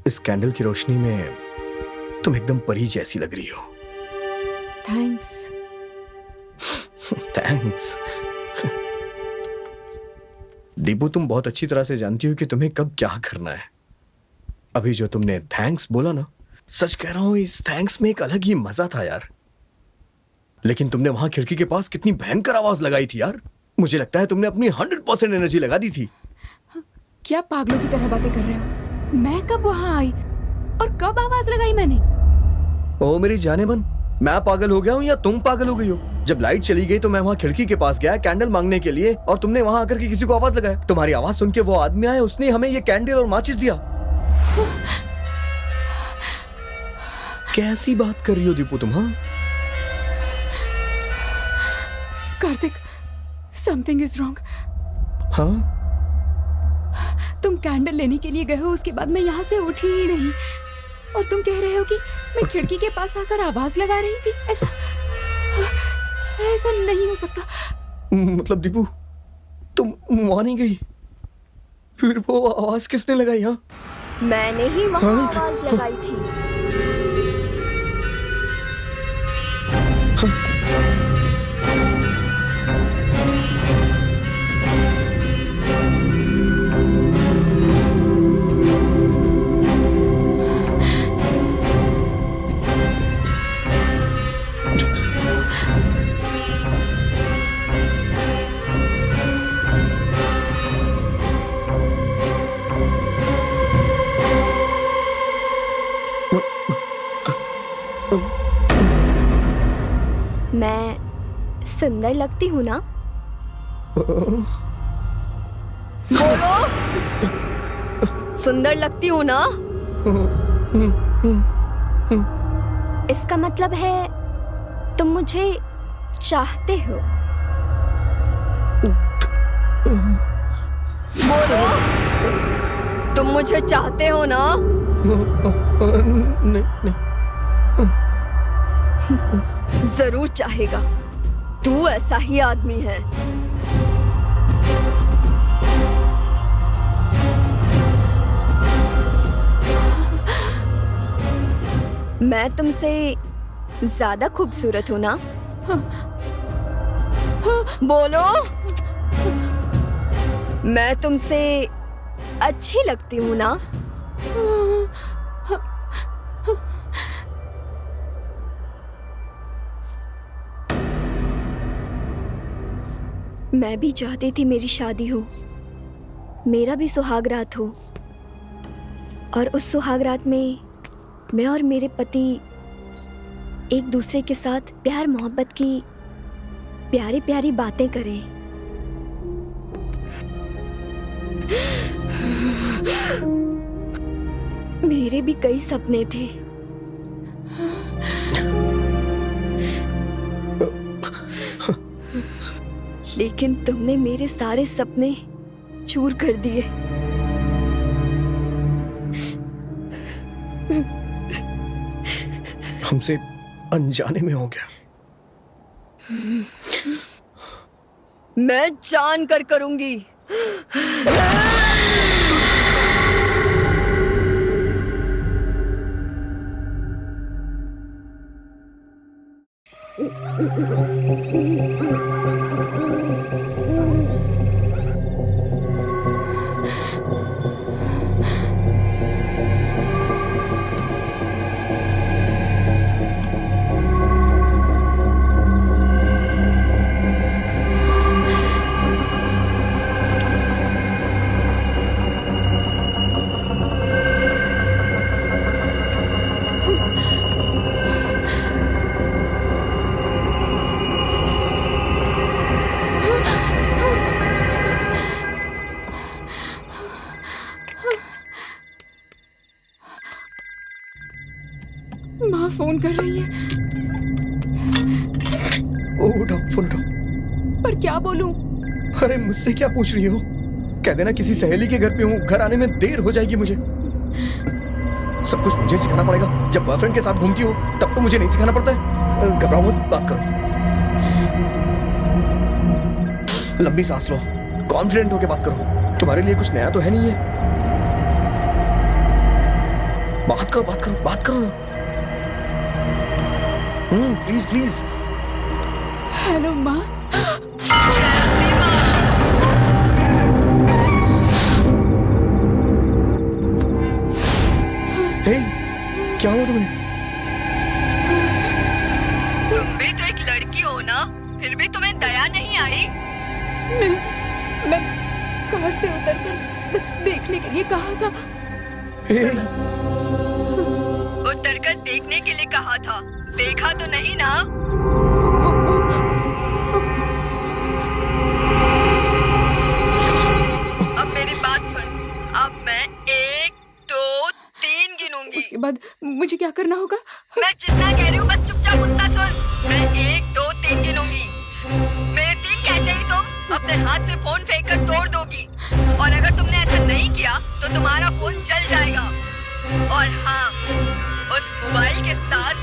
इस कैंडल की रोशनी में तुम एकदम परी जैसी लग रही हो। थैंक्स। थैंक्स। दीपू, तुम बहुत अच्छी तरह से जानती हो कि तुम्हें कब क्या करना है। अभी जो तुमने थैंक्स बोला ना, सच कह रहा हूं, इस थैंक्स में एक अलग ही मजा था यार। लेकिन तुमने वहां खिड़की के पास कितनी भयंकर आवाज लगाई थी यार। मुझे लगता है तुमने अपनी 100% एनर्जी लगा दी थी। क्या पागलों की तरह बातें कर रहे हो? मैं कब वहां आई और कब आवाज लगाई मैंने? ओ मेरी जाने मन, मैं पागल हो गया हूँ या तुम पागल हो गई हो? जब लाइट चली गई तो मैं वहां खिड़की के पास गया कैंडल मांगने के लिए, और तुमने वहां आकर के किसी को आवाज लगाया। तुम्हारी आवाज सुन के वो आदमी आया, उसने हमें ये कैंडल और माचिस दिया। कैसी बात कर रही हो दीपू तुम? हाँ, कार्तिक, समथिंग इज रॉन्ग। हाँ, तुम कैंडल लेने के लिए गए हो, उसके बाद मैं यहाँ से उठी ही नहीं, और तुम कह रहे हो कि मैं खिड़की के पास आकर आवाज लगा रही थी। ऐसा ऐसा नहीं हो सकता। मतलब दीपू, तुम वहां नहीं गई? फिर वो आवाज किसने लगाई? हाँ, मैंने ही वहाँ आवाज लगाई थी। मैं सुंदर लगती हूँ ना? बोलो, सुंदर लगती हूँ ना? इसका मतलब है तुम मुझे चाहते हो। बोलो, तुम मुझे चाहते हो ना? नहीं। जरूर चाहेगा, तू ऐसा ही आदमी है। मैं तुमसे ज्यादा खूबसूरत हूं ना? बोलो, मैं तुमसे अच्छी लगती हूँ ना? मैं भी चाहती थी मेरी शादी हो, मेरा भी सुहागरात हो, और उस सुहागरात में मैं और मेरे पति एक दूसरे के साथ प्यार मोहब्बत की प्यारी प्यारी बातें करें। मेरे भी कई सपने थे, लेकिन तुमने मेरे सारे सपने चूर कर दिए। हमसे अनजाने में हो गया। मैं जान कर करूंगी। माँ फोन कर रही है। ओ उठाओ, फोन उठाओ। पर क्या बोलूं? अरे मुझसे क्या पूछ रही हो? कह देना किसी सहेली के घर पे हूँ, घर आने में देर हो जाएगी मुझे। सब कुछ मुझे सिखाना पड़ेगा? जब बॉयफ्रेंड के साथ घूमती हो तब तो मुझे नहीं सिखाना पड़ता है। घबराओ मत, बात करो। लंबी सांस लो, कॉन्फिडेंट होके बात करो। तुम्हारे लिए कुछ नया तो है नहीं है। बात करो, बात करो, बात करो। Please please. हेलो माँ। हे, क्या हुआ तुम्हें? तुम भी तो एक लड़की हो ना, फिर भी तुम्हें दया नहीं आई? मैं कार से उतरकर देखने के लिए कहा था। हे, उतरकर देखने के लिए कहा था, देखा तो नहीं ना? अब मेरी बात सुन, अब मैं 1, 2, 3 गिनूंगी। उसके बाद मुझे क्या करना होगा? मैं जितना कह रही हूँ बस चुपचाप उतना सुन। मैं 1, 2, 3 गिनूंगी। मेरे 3 कहते ही तुम अपने हाथ से फोन फेंक कर तोड़ दोगी, और अगर तुमने ऐसा नहीं किया तो तुम्हारा फोन जल जाएगा। और हाँ, उस मोबाइल के साथ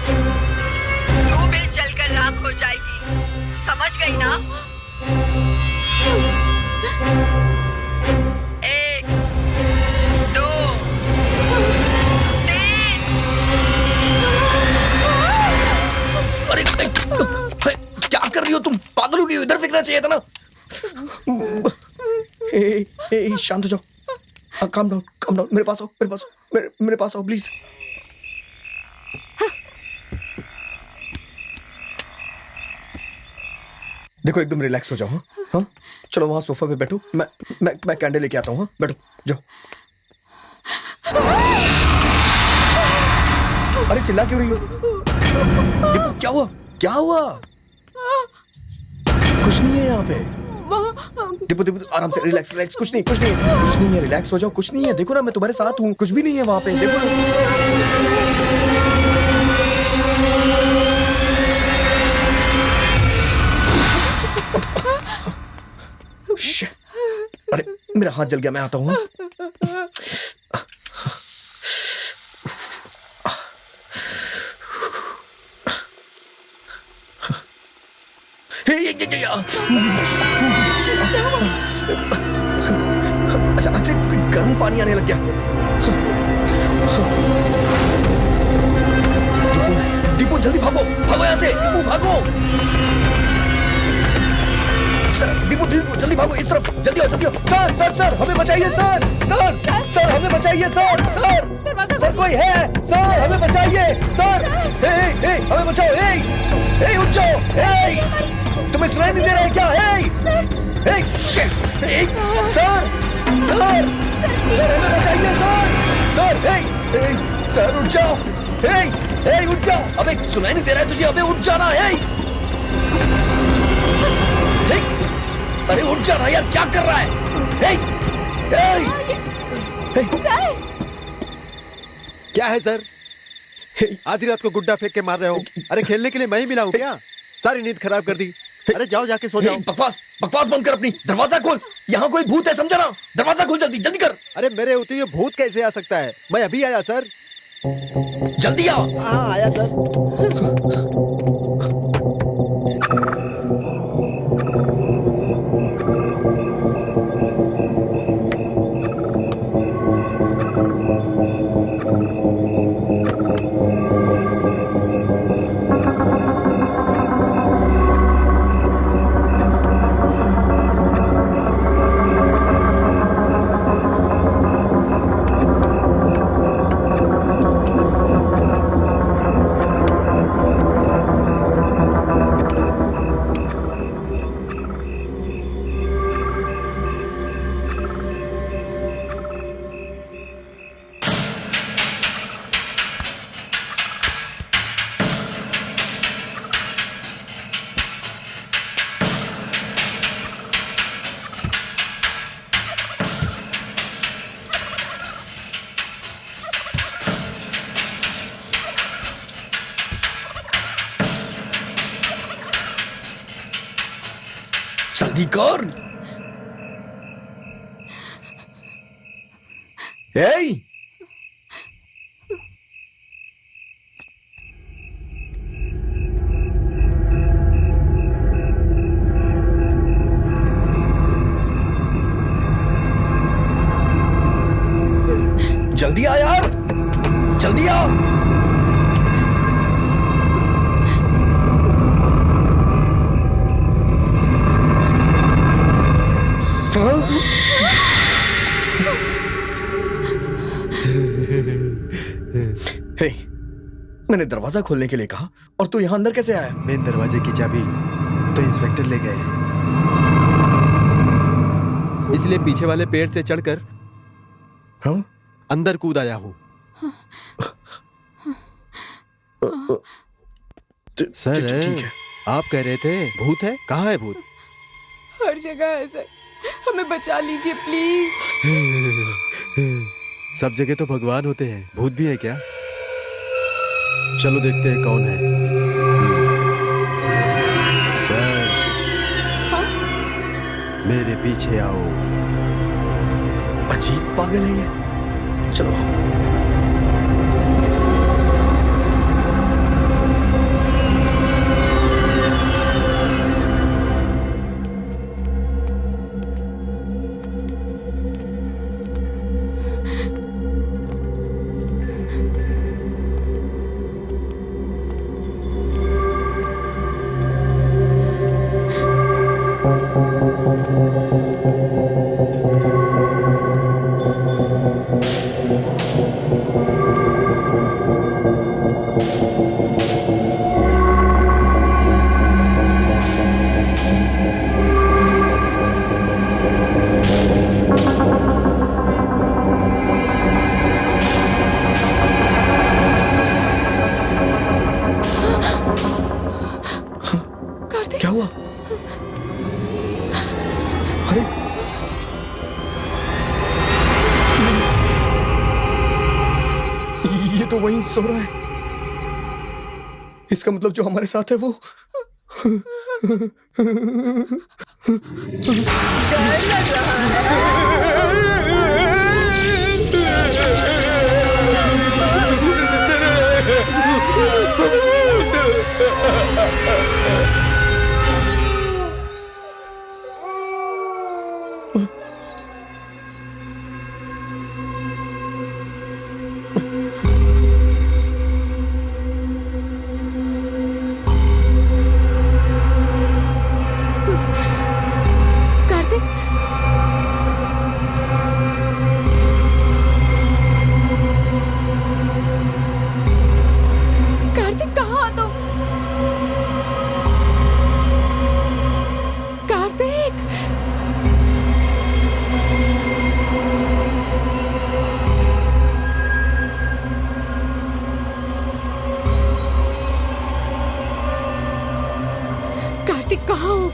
तू भी जलकर राख हो जाएगी। समझ गई ना? 1, 2, 3। अरे क्या कर रही हो तुम? पागल हो गई हो? इधर फेंकना चाहिए था ना। शांत हो जाओ। Calm down, calm down. मेरे पास आओ, मेरे पास आओ, मेरे पास आओ प्लीज। देखो एकदम रिलैक्स हो जाओ। हाँ, चलो वहां सोफा पे बैठो। मैं कैंडल लेके आता हूँ। हाँ, बैठो, जाओ। अरे चिल्ला क्यों रही हो? दीपू, क्या हुआ? क्या हुआ? कुछ नहीं है यहाँ पे। दीपू दीपू आराम से, रिलैक्स रिलैक्स। कुछ नहीं, कुछ नहीं, कुछ नहीं है। रिलैक्स हो जाओ, कुछ नहीं है। देखो ना, मैं तुम्हारे साथ हूँ। कुछ भी नहीं है वहाँ पे। देखो ना। अरे मेरा हाथ जल गया, मैं आता हूँ। अचानक से गर्म पानी आने लग गया। दीपू जल्दी भागो, भागो यहाँ से। दीपू भागो। सर सर सर हमें बचाइए सर सर सर हमें बचाइए सर सर सर कोई है सर हमें बचाइए सर हमें बचाओ उठ जाओ तुम्हें सुनाई नहीं दे रहा है क्या सर सर सर हमें बचाइए सर सर सर उठ जाओ उठ जाओ अबे सुनाई नहीं दे रहा है तुझे अबे उठ जाना अरे उठ जाना यार क्या कर रहा है क्या है सर? आधी रात को गुड्डा फेंक के मार रहे हो? अरे खेलने के लिए मैं ही मिला हूं क्या? सारी नींद खराब कर दी। अरे जाओ जाके सो जाओ। बकवास बकवास बंद कर अपनी। दरवाजा खोल, यहाँ कोई भूत है समझा ना। दरवाजा खोल जल्दी जल्दी कर। अरे मेरे होते ये भूत कैसे आ सकता है? मैं अभी आया सर। जल्दी आओ। हाँ आया सर। जल्दी कर। जल्दी आ यार, जल्दी आ। मैंने दरवाजा खोलने के लिए कहा और तू यहाँ अंदर कैसे आया? मेन दरवाजे की चाबी तो इंस्पेक्टर ले गए हैं, इसलिए पीछे वाले पेड़ से चढ़कर अंदर कूद आया हूँ। सर ठीक है। आप कह रहे थे भूत है, कहाँ है भूत? हर जगह है सर, हमें बचा लीजिए प्लीज। सब जगह तो भगवान होते हैं, भूत भी है क्या? चलो देखते हैं कौन है। सर मेरे पीछे आओ। अजीब पागल है ये। चलो क्या हुआ? अरे ये तो वहीं सो रहा है। इसका मतलब जो हमारे साथ है वो कार्तिक कहाँ हो?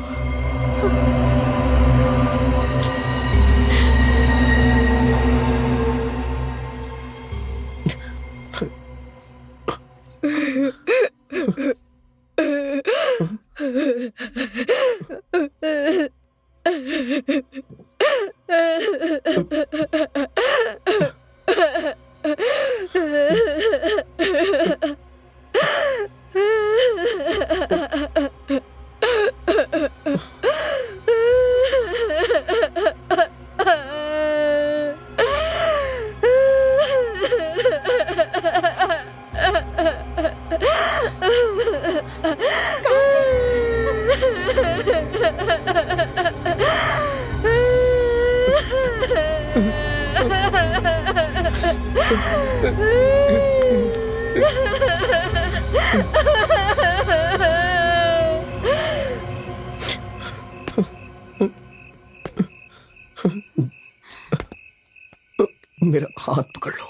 मेरा हाथ पकड़ लो।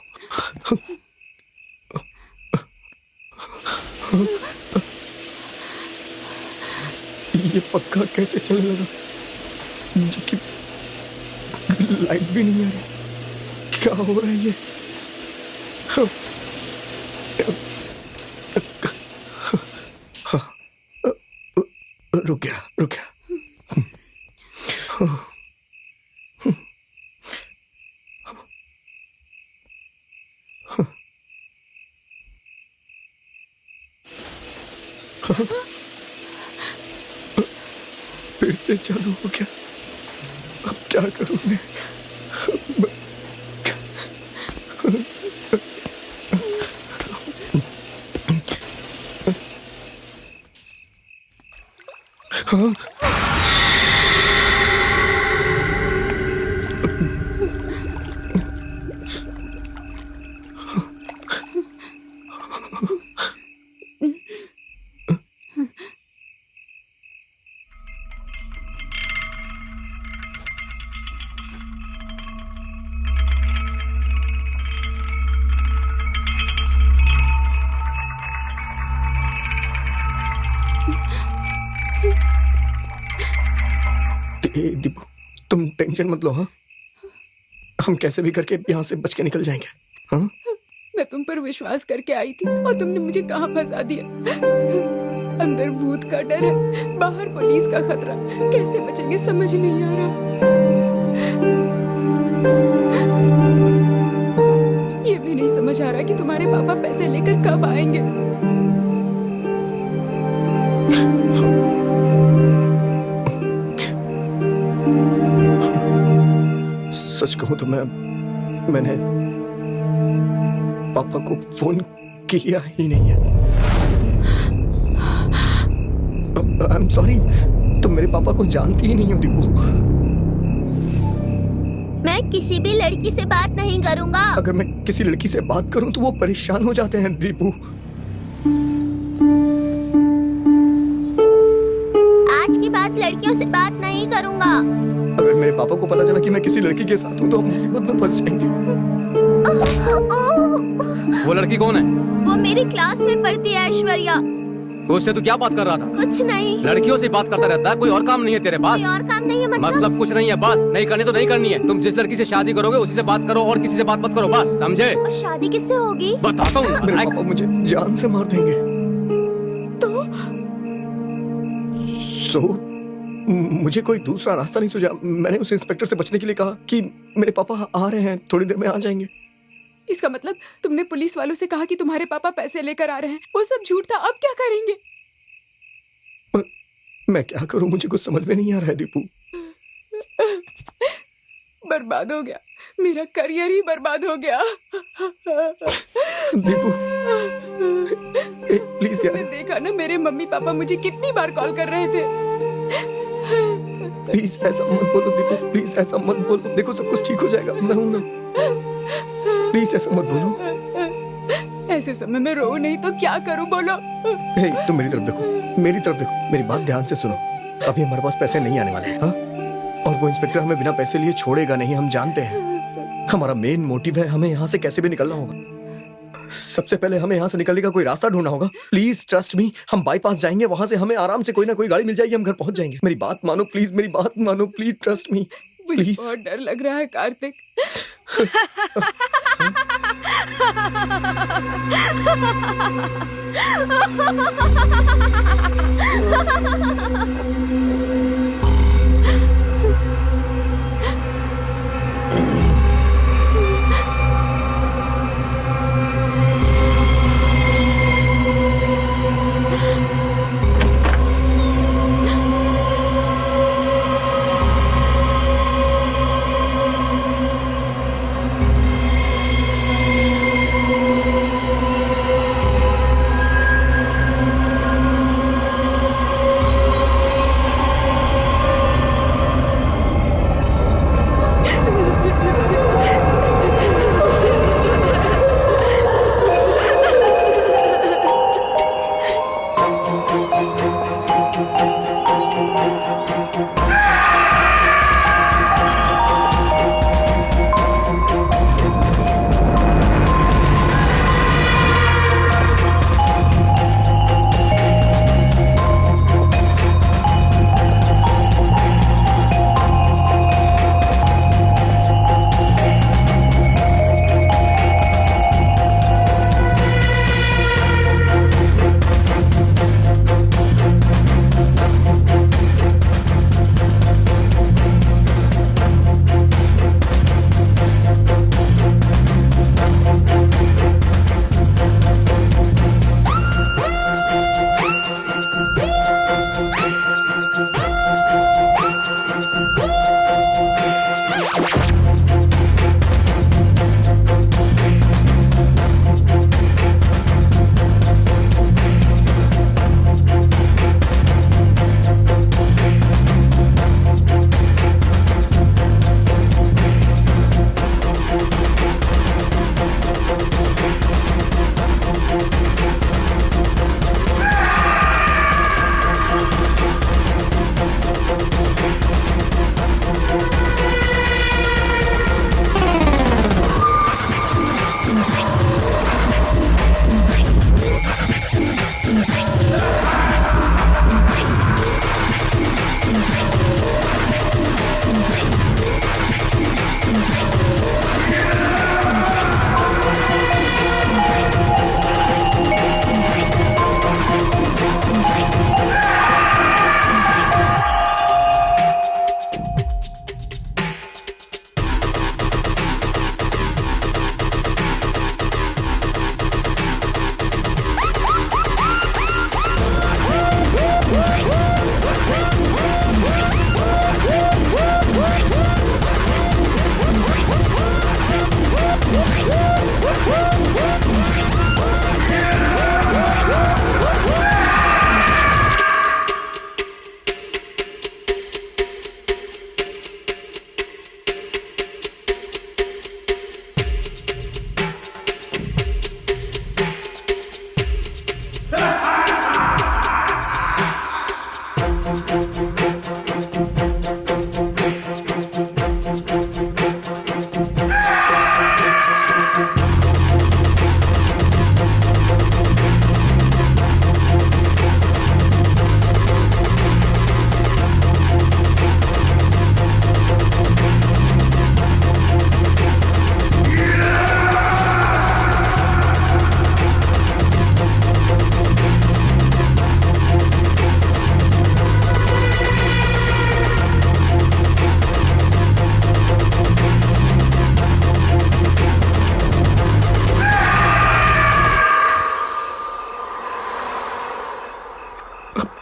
ये पक्का कैसे चलने लगा, जबकि लाइट भी नहीं आ रही? क्या हो रहा है ये? रुक गया, रुक गया। फिर से चालू हो गया। अब क्या करूं मैं? हाँ? दीपू, तुम टेंशन मत लो। हाँ, हम कैसे भी करके यहाँ से बच के निकल जाएंगे। हाँ, मैं तुम पर विश्वास करके आई थी और तुमने मुझे कहाँ फंसा दिया। अंदर भूत का डर है, बाहर पुलिस का खतरा, कैसे बचेंगे समझ नहीं आ रहा। ये भी नहीं समझ आ रहा कि तुम्हारे पापा पैसे लेकर कब आएंगे। सच कहूं तो मैंने पापा को फोन किया ही नहीं है। आई एम सॉरी, तुम मेरे पापा को जानती ही नहीं हो दीपू। मैं किसी भी लड़की से बात नहीं करूंगा। अगर मैं किसी लड़की से बात करूं तो वो परेशान हो जाते हैं दीपू। आज की बात लड़कियों से बात नहीं करूंगा। अगर मेरे पापा को पता चला कि मैं किसी लड़की के साथ हूं तो हम मुसीबत में फंस जाएंगे। वो लड़की कौन है? वो मेरी क्लास में पढ़ती है, ऐश्वर्या। उससे तू क्या बात कर रहा था? कुछ नहीं। लड़कियों से बात करता रहता है, कोई और काम नहीं है तेरे पास? कोई और काम नहीं है मतलब कुछ नहीं है, बस नहीं करनी तो नहीं करनी है। तुम जिस लड़की से शादी करोगे उसी से बात करो और किसी से बात मत करो, बस समझे? और शादी किससे होगी? बताता हूँ। मेरे पापा मुझे जान से मार देंगे। तो मुझे कोई दूसरा रास्ता नहीं सूझा। मैंने उस इंस्पेक्टर से बचने के लिए कहा कि मेरे पापा आ रहे हैं, थोड़ी देर में आ जाएंगे। इसका मतलब तुमने पुलिस वालों से कहा कि तुम्हारे पापा पैसे लेकर आ रहे हैं। वो सब झूठ था। अब क्या करेंगे? मैं क्या करूं, मुझे कुछ समझ में नहीं आ रहा है दीपू। बर्बाद हो गया, मेरा करियर ही बर्बाद हो गया। दीपू प्लीज यार। देखा ना, मेरे मम्मी पापा मुझे कितनी बार कॉल कर रहे थे। प्लीज ऐसा मत बोलो दीपू, प्लीज ऐसा मत बोलो। देखो सब कुछ ठीक हो जाएगा, मैं हूं ना। प्लीज ऐसा मत बोलो। ऐसे समय में रो नहीं तो क्या करूं, बोलो। हे, तुम मेरी तरफ देखो, मेरी तरफ देखो, मेरी बात ध्यान से सुनो। अभी हमारे पास पैसे नहीं आने वाले हैं। हाँ? और वो इंस्पेक्टर हमें बिना पैसे लिए छोड़ेगा नहीं, हम जानते हैं। हमारा मेन मोटिव है हमें यहाँ से कैसे भी निकलना होगा। सबसे पहले हमें यहाँ से निकलने का कोई रास्ता ढूंढना होगा। प्लीज ट्रस्ट मी, हम बाईपास जाएंगे, वहां से हमें आराम से कोई ना कोई गाड़ी मिल जाएगी, हम घर पहुंच जाएंगे। मेरी बात मानो प्लीज, मेरी बात मानो प्लीज, ट्रस्ट मी मुझे प्लीज। बहुत डर लग रहा है कार्तिक।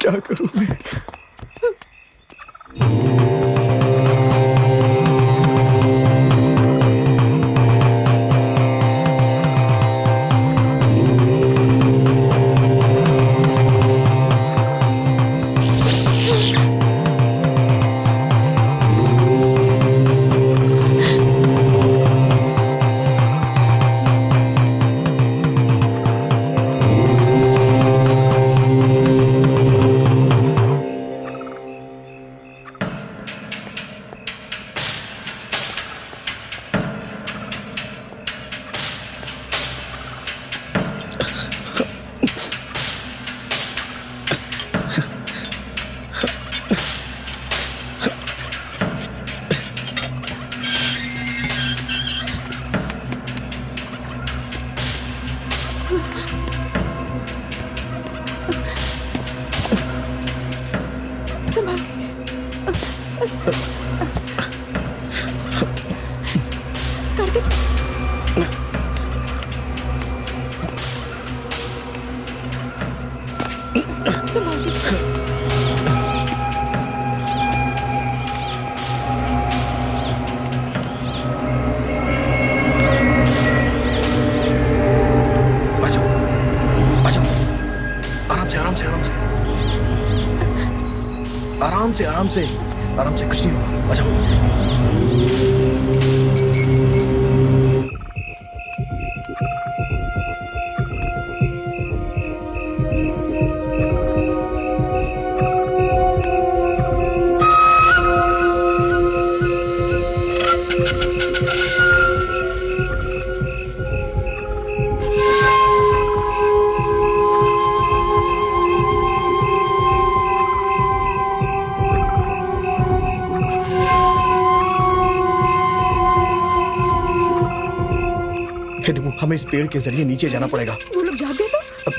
क्या करूं मैं? संभाल के। आ जाओ, आ जाओ, आराम से आराम से आराम से आराम से आराम से आराम से, कुछ नहीं होगा, आ जाओ। हे दिपू, हमें इस पेड़ के जरिए नीचे जाना पड़ेगा। वो लोग जाग गए तो? अब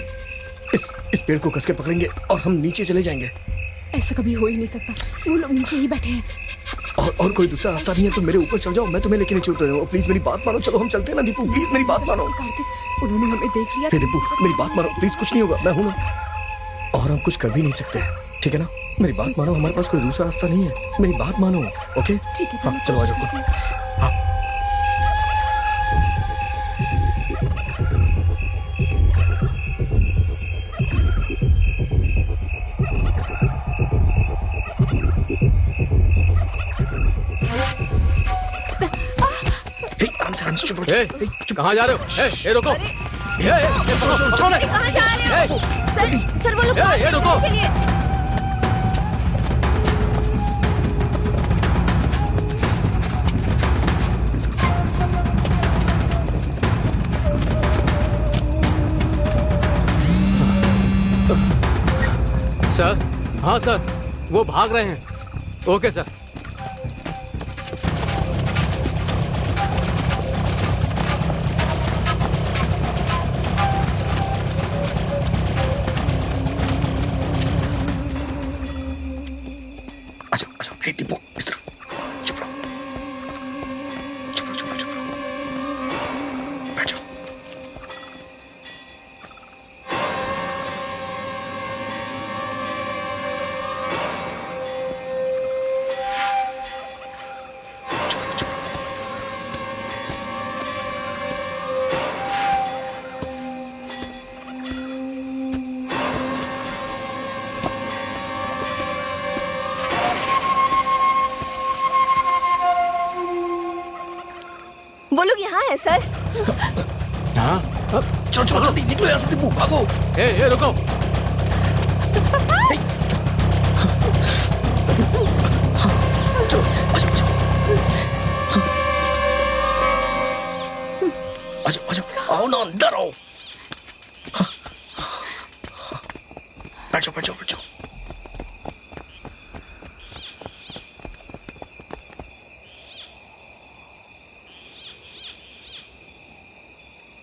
इस पेड़ को कस के पकड़ेंगे और हम नीचे चले जाएंगे। ऐसा कभी हो ही नहीं सकता, वो लोग नीचे ही बैठे हैं। और कोई दूसरा रास्ता नहीं है तो मेरे ऊपर चल जाओ, मैं तुम्हें लेके नहीं छूट रहा हूँ। प्लीज मेरी बात मानो, चलो हम चलते हैं ना दीपू, प्लीज मेरी बात मानो। कार्तिक, उन्होंने हमें देख लिया। हे दीपू, मेरी बात मानो प्लीज, कुछ नहीं होगा, मैं हूं ना। और हम कुछ कर भी नहीं सकते हैं, ठीक है ना? मेरी बात मानो, हमारे पास कोई दूसरा रास्ता नहीं है, मेरी बात मानो। ओके ठीक है, हाँ चलो आ जाओ। हाँ आराम से चुप रहो। ए, कहाँ जा रहे हो? ए, रुको। पकड़ो, छोड़ो। कहाँ जा रहे हो? सर वो लोग ये रुको। चलिए। सर, हाँ सर, वो भाग रहे हैं। Okay sir. हे दीपू, इस तरफ चुप रहो, चुप रहो, चुप रहो, चुप रहो, बैठ जाओ। वो लोग यहाँ है सर। हाँ? चलो चलो जल्दी निकलो यहाँ से दीपू, भागो। ए, रुको। चलो आ जाओ, आ जाओ, आओ ना, अंदर आओ। बैठ जाओ, बैठ जाओ, बैठ जाओ।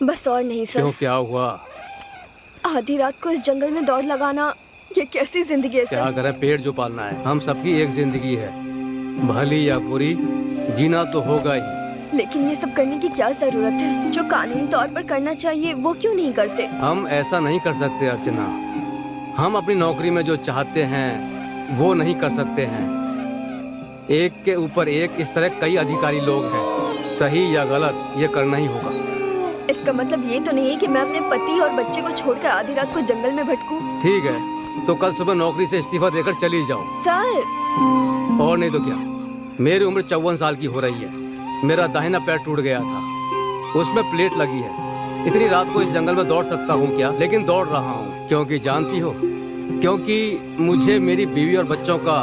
बस और नहीं सर। क्यों, क्या हुआ? आधी रात को इस जंगल में दौड़ लगाना, ये कैसी जिंदगी है क्या सर? करें, पेड़ जो पालना है। हम सबकी एक जिंदगी है, भली या बुरी, जीना तो होगा ही। लेकिन ये सब करने की क्या जरूरत है? जो कानूनी तौर पर करना चाहिए वो क्यों नहीं करते? हम ऐसा नहीं कर सकते अर्चना। हम अपनी नौकरी में जो चाहते हैं वो नहीं कर सकते हैं। एक के ऊपर एक इस तरह कई अधिकारी लोग हैं, सही या गलत ये करना ही होगा। इसका मतलब ये तो नहीं है कि मैं अपने पति और बच्चे को छोड़कर आधी रात को जंगल में भटकूं। ठीक है, तो कल सुबह नौकरी से इस्तीफा देकर चली जाओ। सर और नहीं तो क्या, मेरी उम्र 54 साल की हो रही है। मेरा दाहिना पैर टूट गया था, उसमें प्लेट लगी है। इतनी रात को इस जंगल में दौड़ सकता हूँ क्या? लेकिन दौड़ रहा हूँ क्योंकि जानती हो, क्योंकि मुझे मेरी बीवी और बच्चों का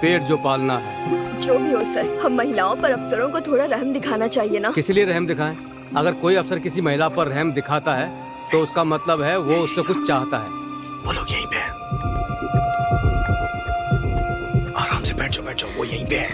पेट जो पालना है। जो भी हो सर, हम महिलाओं पर अफसरों को थोड़ा रहम दिखाना चाहिए ना। किस लिए रहम दिखाएं? अगर कोई अफसर किसी महिला पर रहम दिखाता है तो उसका मतलब है वो उससे कुछ चाहता है। वो लोग यहीं पे हैं। आराम से बैठ जाओ, वो यहीं पे है।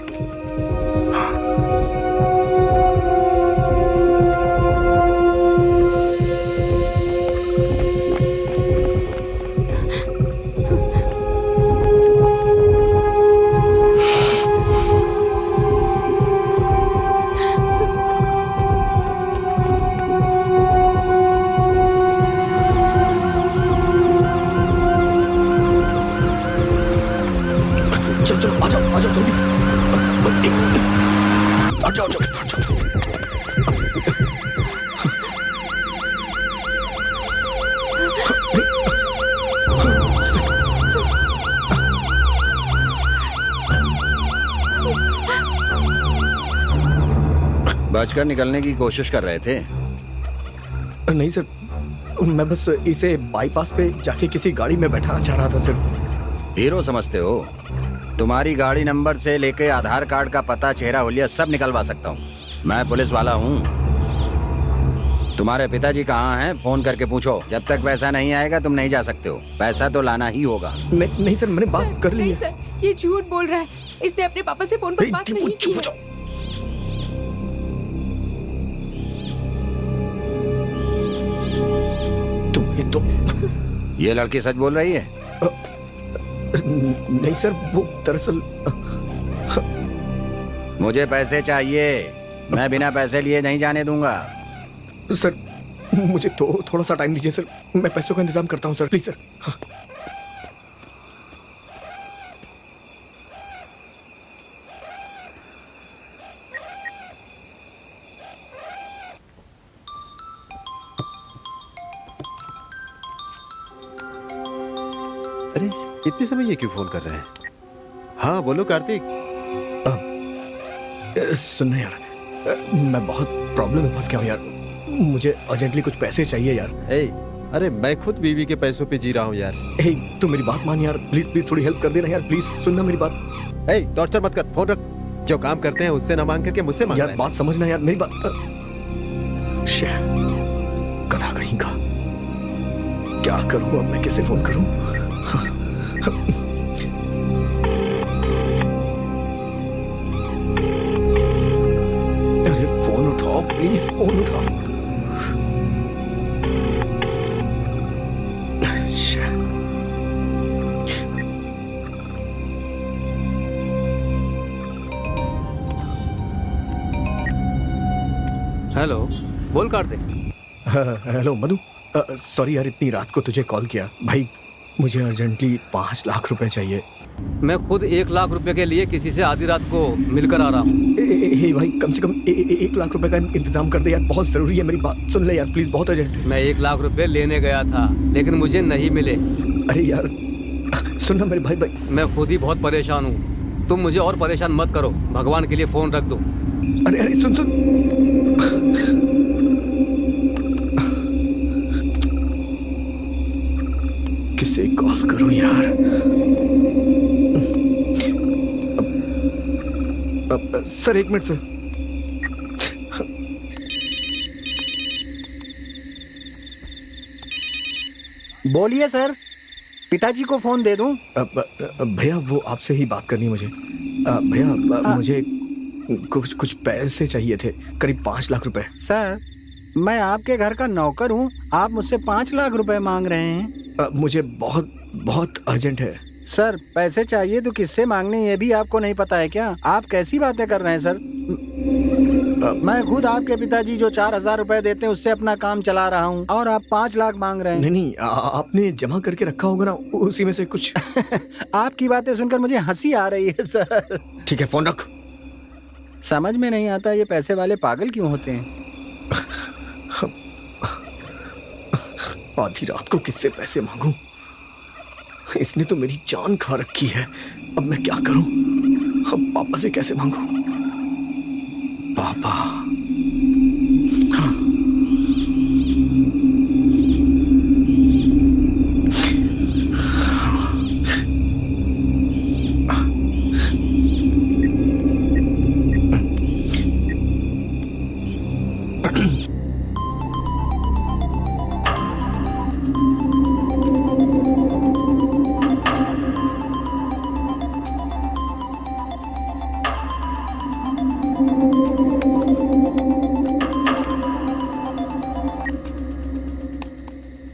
जल्दी हट जाओ हट जाओ। बचकर निकलने की कोशिश कर रहे थे। नहीं सर, मैं बस इसे बाईपास पे जाके किसी गाड़ी में बैठाना चाह रहा था सर। हीरो समझते हो? तुम्हारी गाड़ी नंबर से लेके आधार कार्ड का पता, चेहरा, हुलिया सब निकलवा सकता हूँ। मैं पुलिस वाला हूँ। तुम्हारे पिताजी कहाँ हैं? फोन करके पूछो। जब तक पैसा नहीं आएगा तुम नहीं जा सकते हो। पैसा तो लाना ही होगा। नहीं सर, मैंने बात कर ली नहीं है। सर, ये झूठ बोल रहा है। इसने अपने पापा से फोन पर बात नहीं की है। तुम्हें तो ये लड़की सच बोल रही है? नहीं सर, वो दरअसल मुझे पैसे चाहिए। मैं बिना पैसे लिए नहीं जाने दूंगा। सर मुझे तो थोड़ा सा टाइम दीजिए सर, मैं पैसों का इंतजाम करता हूँ सर, प्लीज सर। हाँ। अरे इतने समय ये क्यों फोन कर रहे हैं? हाँ बोलो कार्तिक। सुनना यार, मैं बहुत प्रॉब्लम में फंस गया हूँ यार। मुझे अर्जेंटली कुछ पैसे चाहिए यार। अरे मैं खुद बीवी के पैसों पे जी रहा हूँ यार। तू मेरी बात मान यार, प्लीज प्लीज थोड़ी हेल्प कर देना यार, प्लीज सुनना मेरी बात। टॉर्चर मत कर, फोन रख। जो काम करते हैं उससे ना मांग करके मुझसे मांग यार बात समझना यार, मेरी बात। गधा कहीं का, क्या करूँ अब मैं, कैसे फोन करूँ? अरे फोन उठाओ प्लीज, फोन उठाओ। हेलो, बोल काट दे। हेलो मधु, सॉरी यार इतनी रात को तुझे कॉल किया। भाई मुझे अर्जेंटली 5 लाख रुपए चाहिए। मैं खुद 1 लाख रुपए के लिए किसी से आधी रात को मिलकर आ रहा हूँ। भाई कम से कम 1 लाख रुपए का इंतजाम कर दे यार, बहुत जरूरी है। मेरी बात सुन ले यार प्लीज, बहुत अर्जेंट है। मैं 1 लाख रुपए लेने गया था लेकिन मुझे नहीं मिले। अरे यार सुनना मेरे भाई। मैं खुद ही बहुत परेशान हूँ, तुम मुझे और परेशान मत करो। भगवान के लिए फोन रख दो। अरे सुन किसे कॉल करूं यार? Sir 1 minute sir. बोलिए सर, पिताजी को फोन दे दूं? भैया वो आपसे ही बात करनी है मुझे। भैया मुझे कुछ पैसे चाहिए थे, करीब 5 लाख रुपए। सर मैं आपके घर का नौकर हूँ, आप मुझसे 5 लाख रुपए मांग रहे हैं? मुझे बहुत बहुत अर्जेंट है। सर पैसे चाहिए तो किससे मांगने ये भी आपको नहीं पता है क्या? आप कैसी बातें कर रहे हैं सर? मैं खुद आपके पिताजी जो 4,000 रुपए देते हैं उससे अपना काम चला रहा हूँ और आप 5 लाख मांग रहे हैं। नहीं आपने जमा करके रखा होगा ना, उसी में से कुछ। आपकी बातें सुनकर मुझे हंसी आ रही है सर। ठीक है फोन रख। समझ में नहीं आता ये पैसे वाले पागल क्यों होते हैं। आधी रात को किससे पैसे मांगूं? इसने तो मेरी जान खा रखी है। अब मैं क्या करूं? अब पापा से कैसे मांगूं? पापा हाँ।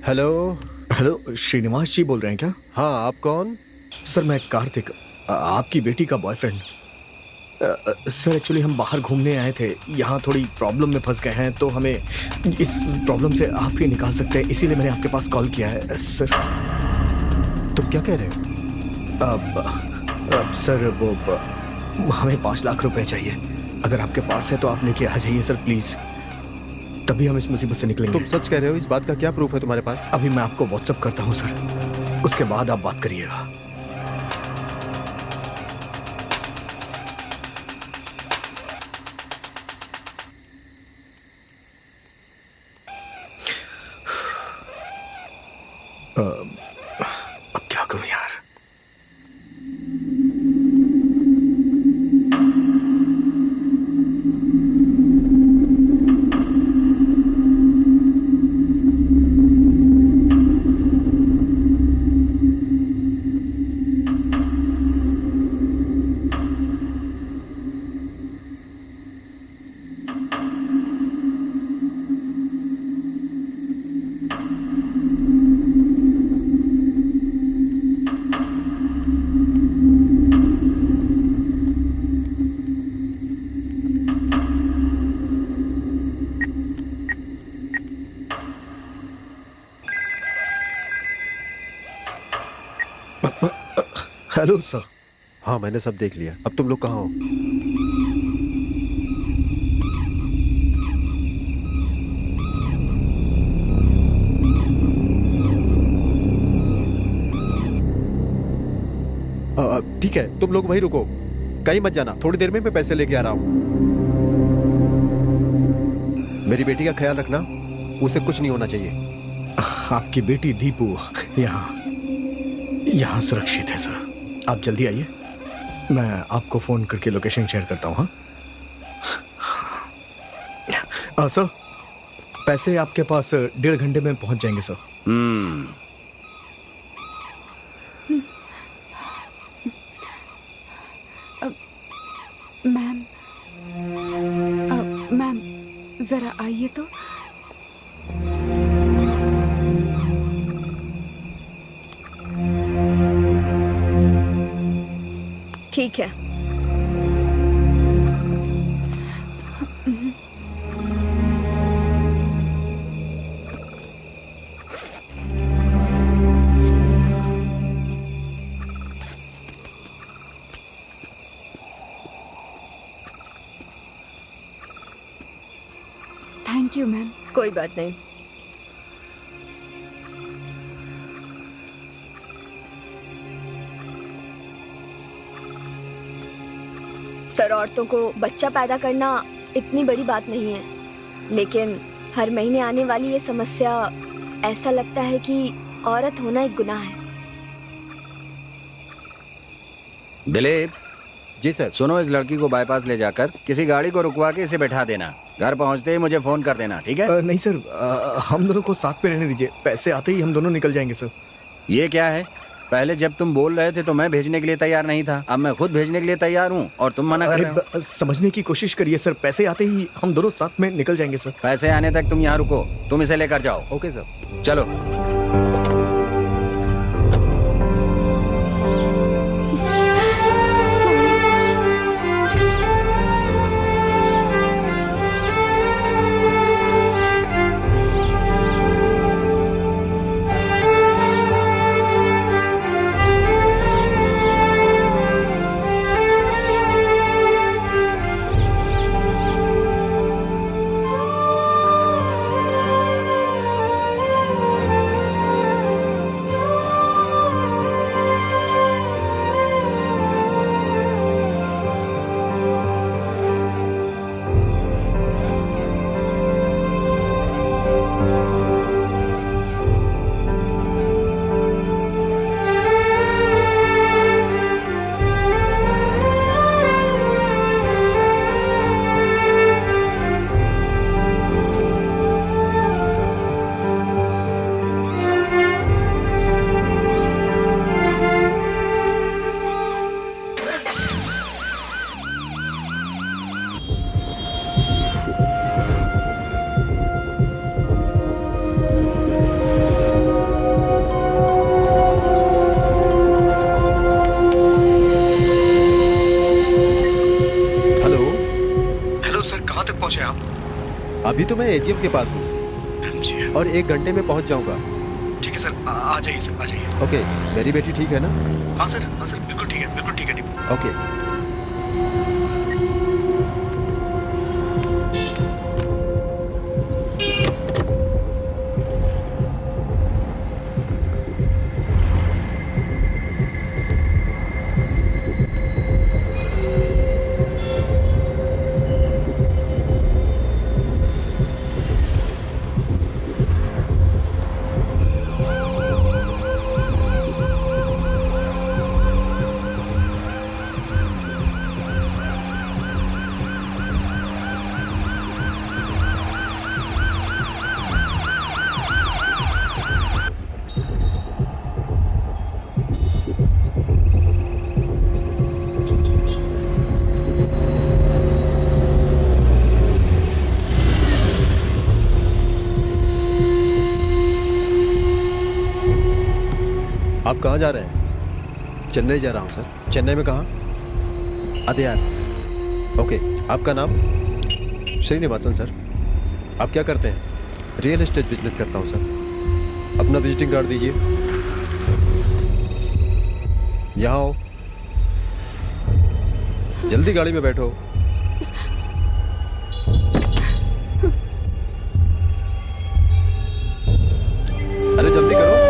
हेलो श्रीनिवास जी बोल रहे हैं क्या? हाँ आप कौन? सर मैं कार्तिक, आपकी बेटी का बॉयफ्रेंड। सर एक्चुअली हम बाहर घूमने आए थे, यहाँ थोड़ी प्रॉब्लम में फंस गए हैं, तो हमें इस प्रॉब्लम से आप ही निकाल सकते हैं, इसीलिए मैंने आपके पास कॉल किया है। सर तुम क्या कह रहे हो? सर वो हमें 5 लाख रुपए चाहिए। अगर आपके पास है तो आप लेके आ जाइए सर प्लीज, तभी हम इस मुसीबत से निकलेंगे। तुम सच कह रहे हो? इस बात का क्या प्रूफ है तुम्हारे पास? अभी मैं आपको व्हाट्सअप करता हूँ सर, उसके बाद आप बात करिएगा। अब क्या करूं यार? Hello sir. हाँ, मैंने सब देख लिया। अब तुम लोग कहाँ हो? ठीक है, तुम लोग वहीं रुको, कहीं मत जाना। थोड़ी देर में मैं पैसे लेके आ रहा हूँ। मेरी बेटी का ख्याल रखना, उसे कुछ नहीं होना चाहिए। आपकी बेटी दीपू यहाँ सुरक्षित है सर। आप जल्दी आइए, मैं आपको फोन करके लोकेशन शेयर करता हूँ। हाँ सर, पैसे आपके पास 1.5 घंटे में पहुंच जाएंगे सर। मैम जरा आइए तो। ठीक है। Thank you ma'am. कोई बात नहीं। सर, औरतों को बच्चा पैदा करना इतनी बड़ी बात नहीं है, लेकिन हर महीने आने वाली ये समस्या, ऐसा लगता है कि औरत होना एक गुनाह है। दिलीप जी सर। सुनो, इस लड़की को बाईपास ले जाकर किसी गाड़ी को रुकवा के इसे बैठा देना। घर पहुंचते ही मुझे फोन कर देना, ठीक है? नहीं सर, हम दोनों को साथ में रहने दीजिए। पैसे आते ही हम दोनों निकल जाएंगे सर। ये क्या है? पहले जब तुम बोल रहे थे तो मैं भेजने के लिए तैयार नहीं था, अब मैं खुद भेजने के लिए तैयार हूँ और तुम मना कर रहे हो। समझने की कोशिश करिए सर, पैसे आते ही हम दोनों साथ में निकल जाएंगे सर। पैसे आने तक तुम यहाँ रुको, तुम इसे लेकर जाओ। Okay sir. चलो। अभी तो मैं एजीएम के पास हूँ और 1 घंटे में पहुँच जाऊँगा। ठीक है सर, आ जाइए सर, आ जाइए। ओके, मेरी बेटी ठीक है ना? हाँ सर, बिल्कुल ठीक है, बिल्कुल ठीक है। ओके। आप कहाँ जा रहे हैं? चेन्नई जा रहा हूँ सर। चेन्नई में कहाँ? अदयार। ओके, आपका नाम? श्रीनिवासन सर। आप क्या करते हैं? रियल एस्टेट बिजनेस करता हूँ सर। अपना विजिटिंग कार्ड दीजिए। यहाँ आओ, जल्दी गाड़ी में बैठो। अरे जल्दी करो।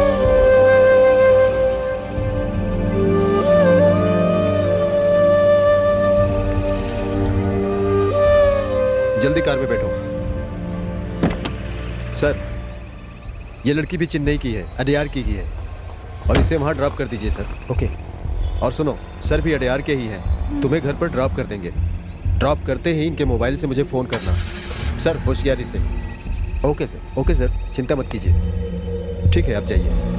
जल्दी कार में बैठो। सर, ये लड़की भी चेन्नई की है, अडयार की है, और इसे वहां ड्रॉप कर दीजिए सर। ओके। और सुनो, सर भी अडयार के ही हैं, तुम्हें घर पर ड्रॉप कर देंगे। ड्रॉप करते ही इनके मोबाइल से मुझे फ़ोन करना। सर, होशियारी से। ओके सर, ओके सर, चिंता मत कीजिए। ठीक है, आप जाइए।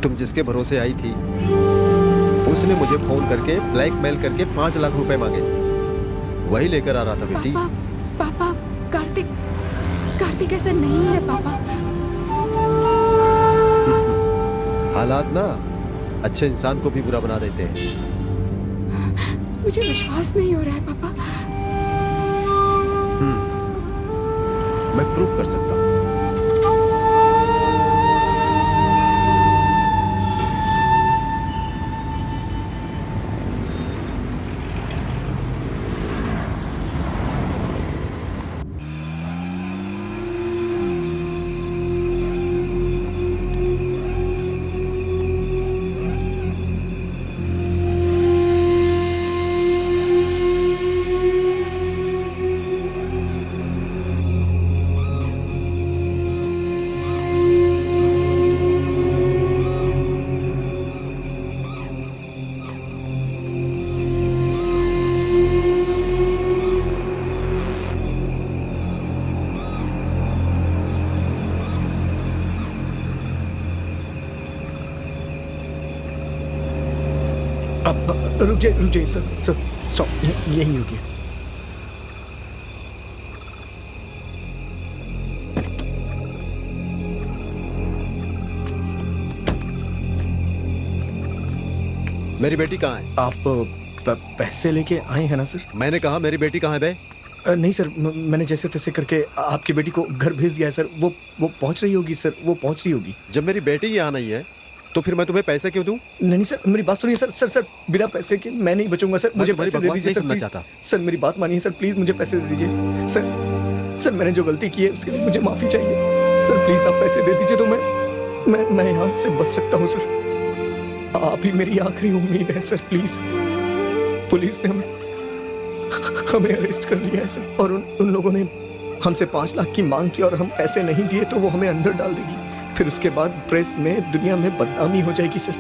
तुम जिसके भरोसे आई थी, उसने मुझे फोन करके ब्लैकमेल करके 5 लाख रुपए मांगे। वही लेकर आ रहा था बेटी। पापा, कार्तिक ऐसा नहीं है पापा। हालात ना अच्छे इंसान को भी बुरा बना देते हैं। मुझे विश्वास नहीं हो रहा है पापा। मैं प्रूफ कर सकता हूँ। रुक जाइए सर, स्टॉप, यहीं रुकिए। मेरी बेटी कहाँ है? आप पैसे लेके आए हैं ना सर? मैंने कहा मेरी बेटी कहाँ है बे? नहीं सर, मैंने जैसे तैसे करके आपकी बेटी को घर भेज दिया है सर। वो पहुंच रही होगी सर, वो पहुंच रही होगी। जब मेरी बेटी यहाँ नहीं है तो फिर मैं तुम्हें पैसे क्यों दूं? नहीं सर, मेरी बात सुनिए सर, बिना पैसे के मैं नहीं बचूंगा सर। मुझे पैसे दे दीजिए सर, प्लीज। सर मेरी बात मानिए सर, प्लीज मुझे पैसे दे दीजिए सर। मैंने जो गलती की है उसके लिए मुझे माफी चाहिए सर। प्लीज आप पैसे दे दीजिए तो मैं यहाँ से बच सकता हूँ सर। आप ही मेरी आखिरी उम्मीद है सर। प्लीज, पुलिस ने हमें अरेस्ट कर लिया है सर, और उन लोगों ने हमसे 5 लाख की मांग की और हम पैसे नहीं दिए तो वो हमें अंदर डाल देगी। फिर उसके बाद प्रेस में, दुनिया में बदनामी हो जाएगी सर,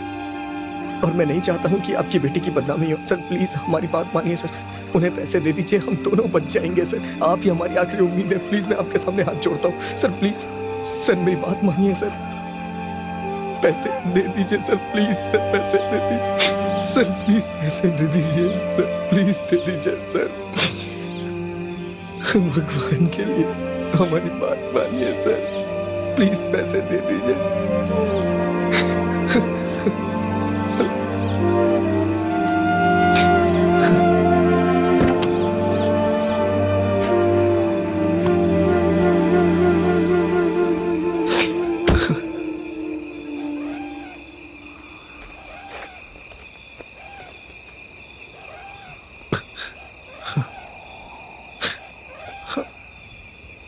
और मैं नहीं चाहता हूँ कि आपकी बेटी की बदनामी हो। सर प्लीज हमारी बात मानिए सर, उन्हें पैसे दे दीजिए, हम दोनों बच जाएंगे सर। आप ही हमारी आखिरी उम्मीद है, प्लीज मैं आपके सामने हाथ जोड़ता हूँ सर, प्लीज सर मेरी बात मानिए सर, पैसे दे दीजिए सर, प्लीज सर पैसे दे दीजिए सर, प्लीज पैसे दे दीजिए सर, प्लीज दे दीजिए सर, भगवान के लिए हमारी बात मानिए सर, प्लीज पैसे दे दीजिए।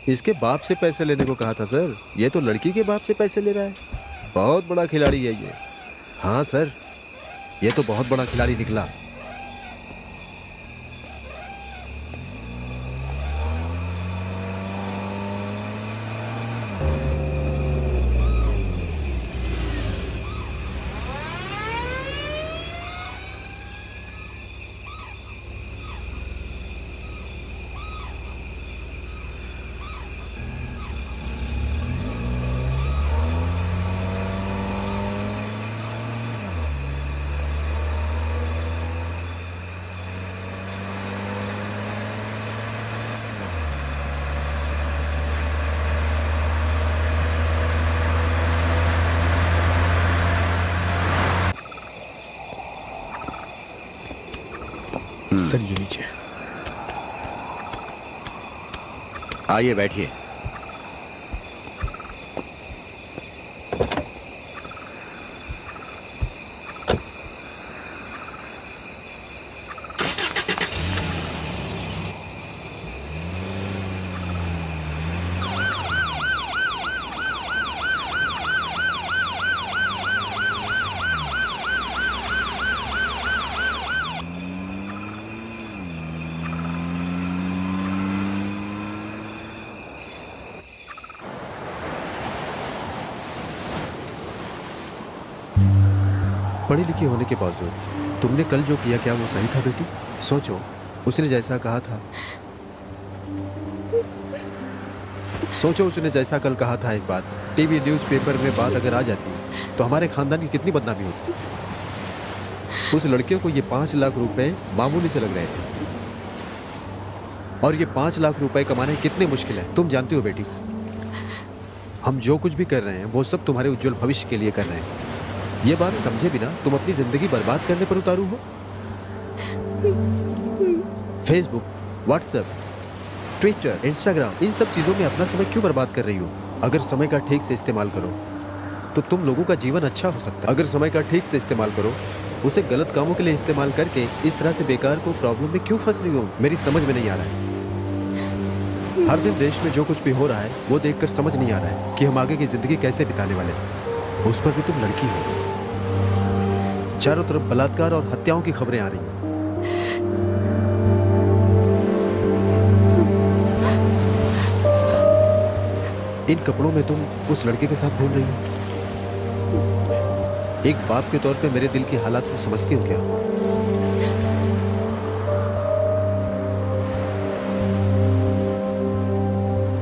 इसके बाप से पैसे लेने को कहा था सर, ये तो लड़की के बाप से पैसे ले रहा है। बहुत बड़ा खिलाड़ी है ये। हाँ सर, ये तो बहुत बड़ा खिलाड़ी निकला। सर ये लीजिए। आइए बैठिए। पढ़ी लिखी होने के बावजूद तुमने कल जो किया, क्या वो सही था बेटी? सोचो, उसने जैसा कहा था, सोचो उसने जैसा कल कहा था, एक बात टीवी न्यूज़पेपर में बात अगर आ जाती तो हमारे खानदान की कितनी बदनामी होती। उस लड़के को ये 5 लाख रुपए मामूली से लग रहे थे, और ये 5 लाख रुपए कमाने कितने मुश्किल है तुम जानती हो बेटी। हम जो कुछ भी कर रहे हैं वो सब तुम्हारे उज्जवल भविष्य के लिए कर रहे हैं। ये बात समझे बिना तुम अपनी जिंदगी बर्बाद करने पर उतारू हो। फेसबुक, व्हाट्सएप, ट्विटर, इंस्टाग्राम, इन सब चीजों में अपना समय क्यों बर्बाद कर रही हो? अगर समय का ठीक से इस्तेमाल करो तो तुम लोगों का जीवन अच्छा हो सकता है। अगर समय का ठीक से इस्तेमाल करो, उसे गलत कामों के लिए इस्तेमाल करके इस तरह से बेकार को प्रॉब्लम में क्यों फंस रही हो? मेरी समझ में नहीं आ रहा है। हर दिन देश में जो कुछ भी हो रहा है वो देखकर समझ नहीं आ रहा है कि हम आगे की जिंदगी कैसे बिताने वाले हैं। उस पर भी तुम लड़की हो। चारों तरफ बलात्कार और हत्याओं की खबरें आ रही हैं। इन कपड़ों में तुम उस लड़के के साथ घूम रही हो। एक बाप के तौर पे मेरे दिल की हालात को समझती हो क्या?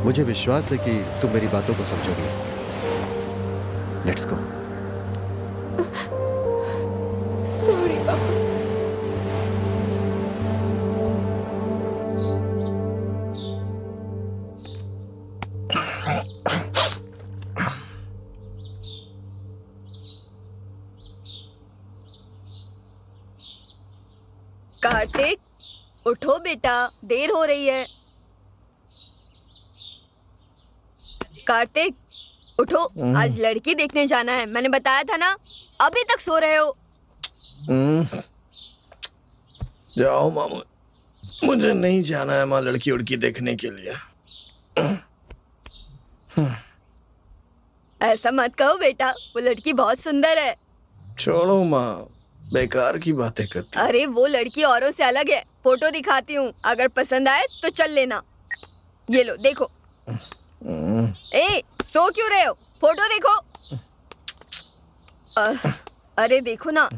मुझे विश्वास है कि तुम मेरी बातों को समझोगी। Let's go. सॉरी पापा। कार्तिक, उठो बेटा, देर हो रही है। कार्तिक, उठो, आज लड़की देखने जाना है, मैंने बताया था ना। अभी तक सो रहे हो। जाओ मामू, मुझे नहीं जाना है माँ लड़की उड़की देखने के लिए। ऐसा मत कहो बेटा, वो लड़की बहुत सुंदर है। छोड़ो माँ, बेकार की बातें करती। अरे वो लड़की औरों से अलग है, फोटो दिखाती हूँ, अगर पसंद आए तो चल लेना। ये लो देखो। ए सो क्यों रहे हो, फोटो देखो। अरे देखो ना।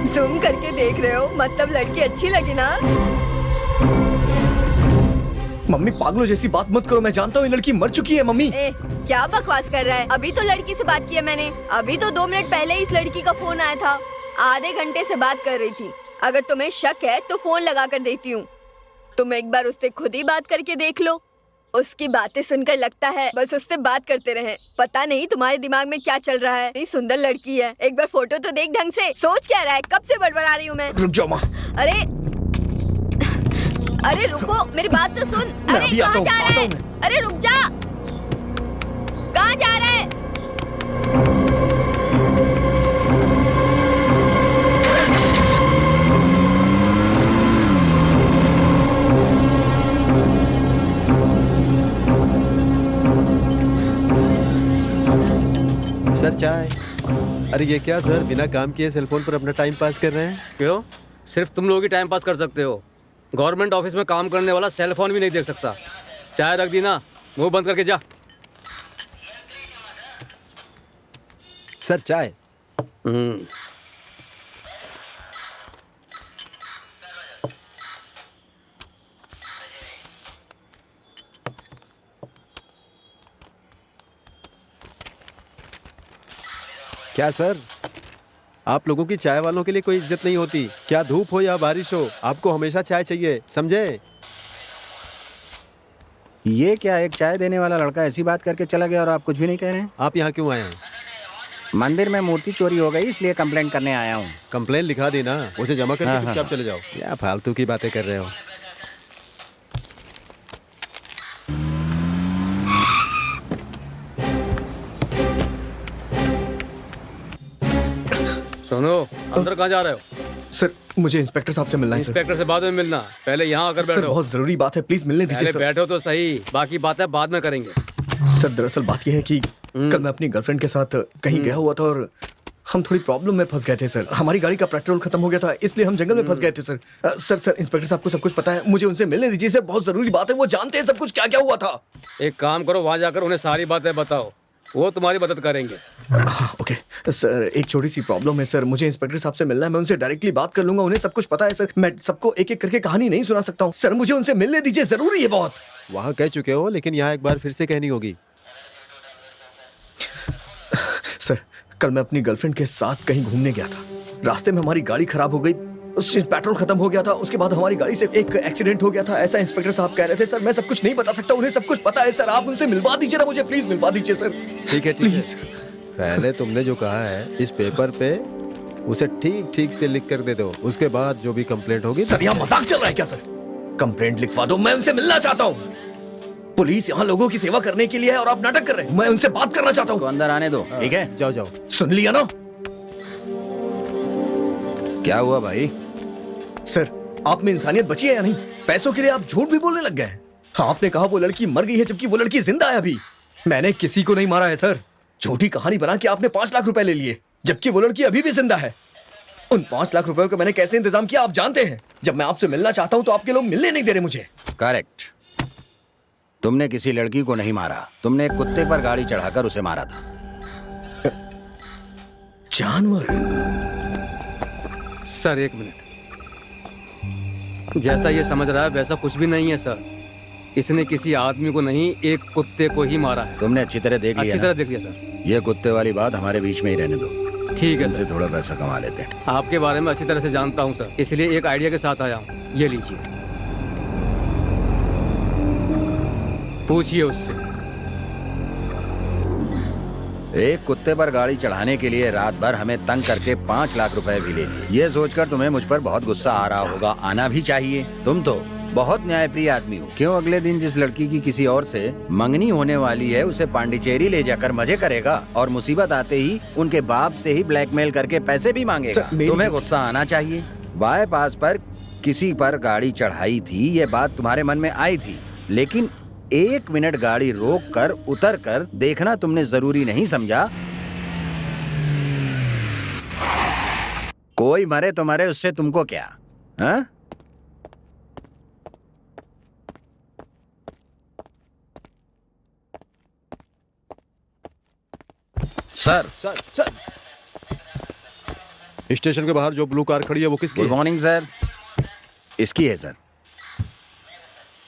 जूम करके देख रहे हो, मतलब लड़की अच्छी लगी ना? मम्मी पागलों जैसी बात मत करो, मैं जानता हूँ ये लड़की मर चुकी है। मम्मी ए, क्या बकवास कर रहा है? अभी तो लड़की से बात की है मैंने, अभी तो 2 मिनट पहले इस लड़की का फोन आया था, आधे घंटे से बात कर रही थी। अगर तुम्हें शक है तो फोन लगा कर देती हूँ, तुम एक बार उससे खुद ही बात करके देख लो। उसकी बातें सुनकर लगता है बस उससे बात करते रहे, पता नहीं तुम्हारे दिमाग में क्या चल रहा है। इतनी सुंदर लड़की है, एक बार फोटो तो देख ढंग से। सोच क्या रहा है, कब से बड़बड़ा रही हूँ मैं? रुक जाओ माँ। अरे रुको, मेरी बात तो सुन। अरे कहाँ जा रहा है? अरे रुक जा, कहाँ जा रहा है? सर चाय। अरे ये क्या सर, बिना काम किए सेलफोन पर अपना टाइम पास कर रहे हैं? क्यों? सिर्फ तुम लोग ही टाइम पास कर सकते हो। गवर्नमेंट ऑफिस में काम करने वाला सेल फोन भी नहीं देख सकता। चाय रख दी ना, मुंह बंद करके जा। सर चाय। क्या सर, आप लोगों की चाय वालों के लिए कोई इज्जत नहीं होती क्या? धूप हो या बारिश हो, आपको हमेशा चाय चाहिए, समझे? ये क्या, एक चाय देने वाला लड़का ऐसी बात करके चला गया और आप कुछ भी नहीं कह रहे हैं? आप यहाँ क्यों आए हैं? मंदिर में मूर्ति चोरी हो गई, इसलिए कंप्लेंट करने आया हूँ। कंप्लेन लिखा दी ना, उसे जमा करके चुपचाप चले जाओ। क्या फालतू की बातें कर रहे हो? सुनो, अंदर कहाँ जा रहे हो? सर मुझे इंस्पेक्टर साहब से मिलना है। सर इंस्पेक्टर से बाद में मिलना, पहले यहाँ आकर सर बैठो। बहुत जरूरी बात है, प्लीज मिलने दीजिए पहले सर। बैठो तो सही, बाकी बातें बाद में करेंगे। सर दरअसल बात यह है कि कल मैं अपनी गर्लफ्रेंड के साथ कहीं गया हुआ था और हम थोड़ी प्रॉब्लम में फंस गए थे सर। हमारी गाड़ी का पेट्रोल खत्म हो गया था, इसलिए हम जंगल में फंस गए थे सर। सर इंस्पेक्टर साहब को सब कुछ पता है, मुझे उनसे मिलने दीजिए सर, बहुत जरूरी बात है, वो जानते हैं सब कुछ क्या क्या हुआ था। एक काम करो, वहाँ जाकर उन्हें सारी बातें बताओ, वो तुम्हारी मदद करेंगे। हाँ ओके सर, एक छोटी सी प्रॉब्लम है सर, मुझे इंस्पेक्टर साहब से मिलना है, मैं उनसे डायरेक्टली बात कर लूंगा, उन्हें सब कुछ पता है सर, मैं सबको एक एक करके कहानी नहीं सुना सकता हूँ सर, मुझे उनसे मिलने दीजिए, जरूरी है बहुत। वहाँ कह चुके हो, लेकिन यहाँ एक बार फिर से कहनी होगी। सर कल मैं अपनी गर्लफ्रेंड के साथ कहीं घूमने गया था, रास्ते में हमारी गाड़ी खराब हो गई, उससे पेट्रोल खत्म हो गया था, उसके बाद हमारी गाड़ी से एक एक्सीडेंट हो गया था, ऐसा इंस्पेक्टर साहब कह रहे थे सर। मैं सब कुछ नहीं बता सकता, उन्हें सब कुछ पता है सर, आप उनसे मिलवा दीजिए ना मुझे, प्लीज मिलवा दीजिए सर। ठीक है प्लीज। पहले तुमने जो कहा है इस पेपर पे उसे ठीक ठीक से लिख कर दे दो, उसके बाद जो भी कंप्लेंट होगी। सर यहाँ मजाक चल रहा है क्या सर? कंप्लेंट लिखवा दो, मैं उनसे मिलना चाहता हूँ। पुलिस यहाँ लोगों की सेवा करने के लिए है और आप नाटक कर रहे हैं, मैं उनसे बात करना चाहता हूँ। अंदर आने दो, ठीक है? जाओ जाओ। सुन लिया ना? क्या हुआ भाई? सर आप में इंसानियत बची है या नहीं? पैसों के लिए आप झूठ भी बोलने लग गए हैं। हाँ, आपने कहा वो लड़की मर गई है, जबकि वो लड़की जिंदा है अभी। मैंने किसी को नहीं मारा है सर, झूठी कहानी बना के आपने 5 लाख रुपए ले लिए, जबकि वो लड़की अभी भी जिंदा है। उन 5 लाख रुपए का मैंने कैसे इंतजाम किया आप जानते हैं। जब मैं आपसे मिलना चाहता हूँ तो आपके लोग मिलने नहीं दे रहे मुझे। करेक्ट, तुमने किसी लड़की को नहीं मारा, तुमने एक कुत्ते पर गाड़ी चढ़ाकर उसे मारा था। जानवर? सर एक मिनट, जैसा ये समझ रहा है वैसा कुछ भी नहीं है सर, इसने किसी आदमी को नहीं, एक कुत्ते को ही मारा है। तुमने अच्छी तरह देख लिया? अच्छी तरह देख लिया सर। ये कुत्ते वाली बात हमारे बीच में ही रहने दो, ठीक है इनसे सर। थोड़ा पैसा कमा लेते हैं। आपके बारे में अच्छी तरह से जानता हूँ सर, इसलिए एक आइडिया के साथ आया हूँ, ये लीजिए, पूछिए उससे। एक कुत्ते पर गाड़ी चढ़ाने के लिए रात भर हमें तंग करके 5 लाख रुपए भी ले लिए। ये सोचकर तुम्हें मुझ पर बहुत गुस्सा आ रहा होगा, आना भी चाहिए। तुम तो बहुत न्यायप्रिय आदमी हो। क्यों अगले दिन जिस लड़की की किसी और से मंगनी होने वाली है उसे पांडिचेरी ले जाकर मजे करेगा और मुसीबत आते ही उनके बाप से ही ब्लैकमेल करके पैसे भी मांगेगा। सर, मेरी- तुम्हें गुस्सा आना चाहिए। बाईपास पर किसी पर गाड़ी चढ़ाई थी, ये बात तुम्हारे मन में आई थी, लेकिन 1 मिनट गाड़ी रोक कर उतर कर देखना तुमने जरूरी नहीं समझा। कोई मरे तो मरे, उससे तुमको क्या? हाँ? सर, सर स्टेशन के बाहर जो ब्लू कार खड़ी है वो किसकी गुड है? Morning sir. इसकी है सर।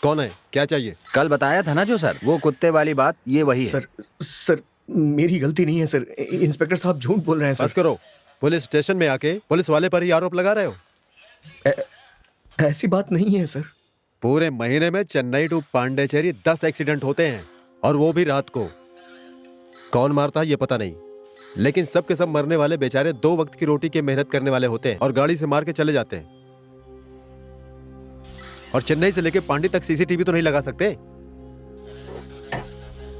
कौन है, क्या चाहिए? कल बताया था ना जो सर, वो कुत्ते वाली बात, ये वही है। सर मेरी गलती नहीं है सर। इंस्पेक्टर साहब झूठ बोल रहे हैं बस सर। करो, पुलिस स्टेशन में आके पुलिस वाले पर ही आरोप लगा रहे हो। ऐसी बात नहीं है सर। पूरे महीने में चेन्नई टू पांडिचेरी 10 एक्सीडेंट होते हैं, और वो भी रात को। कौन मारता है ये पता नहीं, लेकिन सब के सब मरने वाले बेचारे 2 वक्त की रोटी की मेहनत करने वाले होते हैं और गाड़ी से मार के चले जाते हैं। और चेन्नई से लेके पांडी तक सीसीटीवी तो नहीं लगा सकते।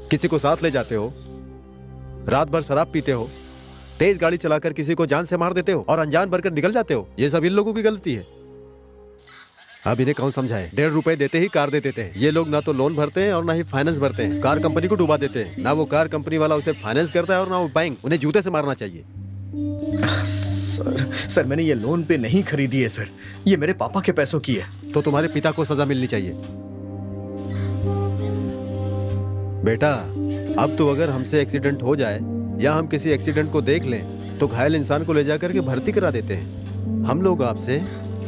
किसी को साथ ले जाते हो, रात भर शराब पीते हो, तेज गाड़ी चलाकर किसी को जान से मार देते हो और अनजान बनकर निकल जाते हो। ये सब इन लोगों की गलती है। अब इन्हें कौन समझाए? 1.5 रुपए देते ही कार दे देते हैं। ये लोग ना तो लोन भरते हैं और ना ही फाइनेंस भरते हैं। कार कंपनी को डुबा देते हैं। ना वो कार कंपनी वाला उसे फाइनेंस करता है और ना वो बैंक। उन्हें जूते से मारना चाहिए। सर मैंने ये लोन पे नहीं खरीदी है सर। ये मेरे पापा के पैसों की है। तो तुम्हारे पिता को सजा मिलनी चाहिए। बेटा, अब तो अगर हमसे एक्सीडेंट हो जाए या हम किसी एक्सीडेंट को देख लें तो घायल इंसान को ले जाकर के भर्ती करा देते हैं। हम लोग आपसे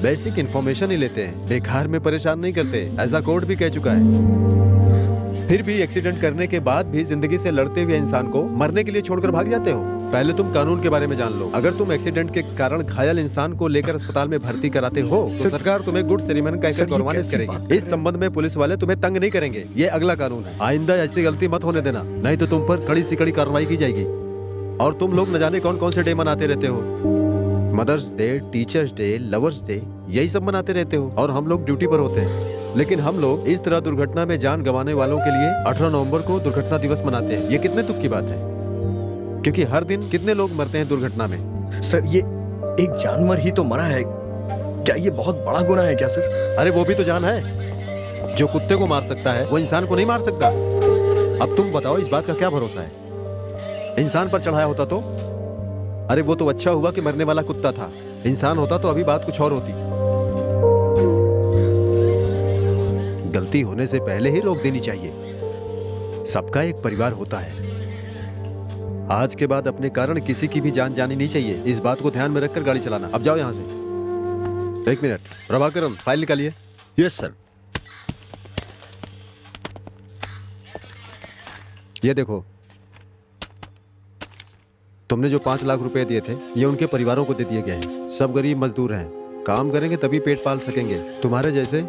बेसिक इंफॉर्मेशन ही लेते हैं, बेकार में परेशान नहीं करते। ऐसा कोर्ट भी कह चुका है। फिर भी एक्सीडेंट करने के बाद भी जिंदगी से लड़ते हुए इंसान को मरने के लिए छोड़कर भाग जाते हो। पहले तुम कानून के बारे में जान लो। अगर तुम एक्सीडेंट के कारण घायल इंसान को लेकर अस्पताल में भर्ती कराते हो तो सरकार तुम्हें गुड सेरेमनी कहकर गौरवान्वित करेगी। इस संबंध में पुलिस वाले तुम्हें तंग नहीं करेंगे। ये अगला कानून है। आइंदा ऐसी गलती मत होने देना, नहीं तो तुम पर कड़ी से कड़ी कार्रवाई की जाएगी। और तुम लोग न जाने कौन कौन से डे मनाते रहते हो। Mother's day, teachers day, lovers day, यही सब मनाते रहते हो और हम लोग ड्यूटी पर होते हैं। लेकिन हम लोग इस तरह दुर्घटना में जान गंवाने वालों के लिए 18 नवंबर को दुर्घटना दिवस मनाते हैं। ये कितने दुख की बात है, क्योंकि हर दिन कितने लोग मरते हैं दुर्घटना में। सर ये एक जानवर ही तो मरा है, क्या ये बहुत बड़ा गुनाह है क्या सर? अरे वो भी तो जान है। जो कुत्ते को मार सकता है वो इंसान को नहीं मार सकता। अब तुम बताओ, इस बात का क्या भरोसा है? इंसान पर चढ़ाया होता तो? अरे वो तो अच्छा हुआ कि मरने वाला कुत्ता था। इंसान होता तो अभी बात कुछ और होती। गलती होने से पहले ही रोक देनी चाहिए। सबका एक परिवार होता है। आज के बाद अपने कारण किसी की भी जान जानी नहीं चाहिए। इस बात को ध्यान में रखकर गाड़ी चलाना। अब जाओ यहां से। 1 मिनट, प्रभाकरन फाइल निकालिए। Yes sir. ये देखो, तुमने जो 5 लाख रुपए दिए थे ये उनके परिवारों को दे दिए गए हैं। सब गरीब मजदूर हैं, काम करेंगे तभी पेट पाल सकेंगे। तुम्हारे जैसे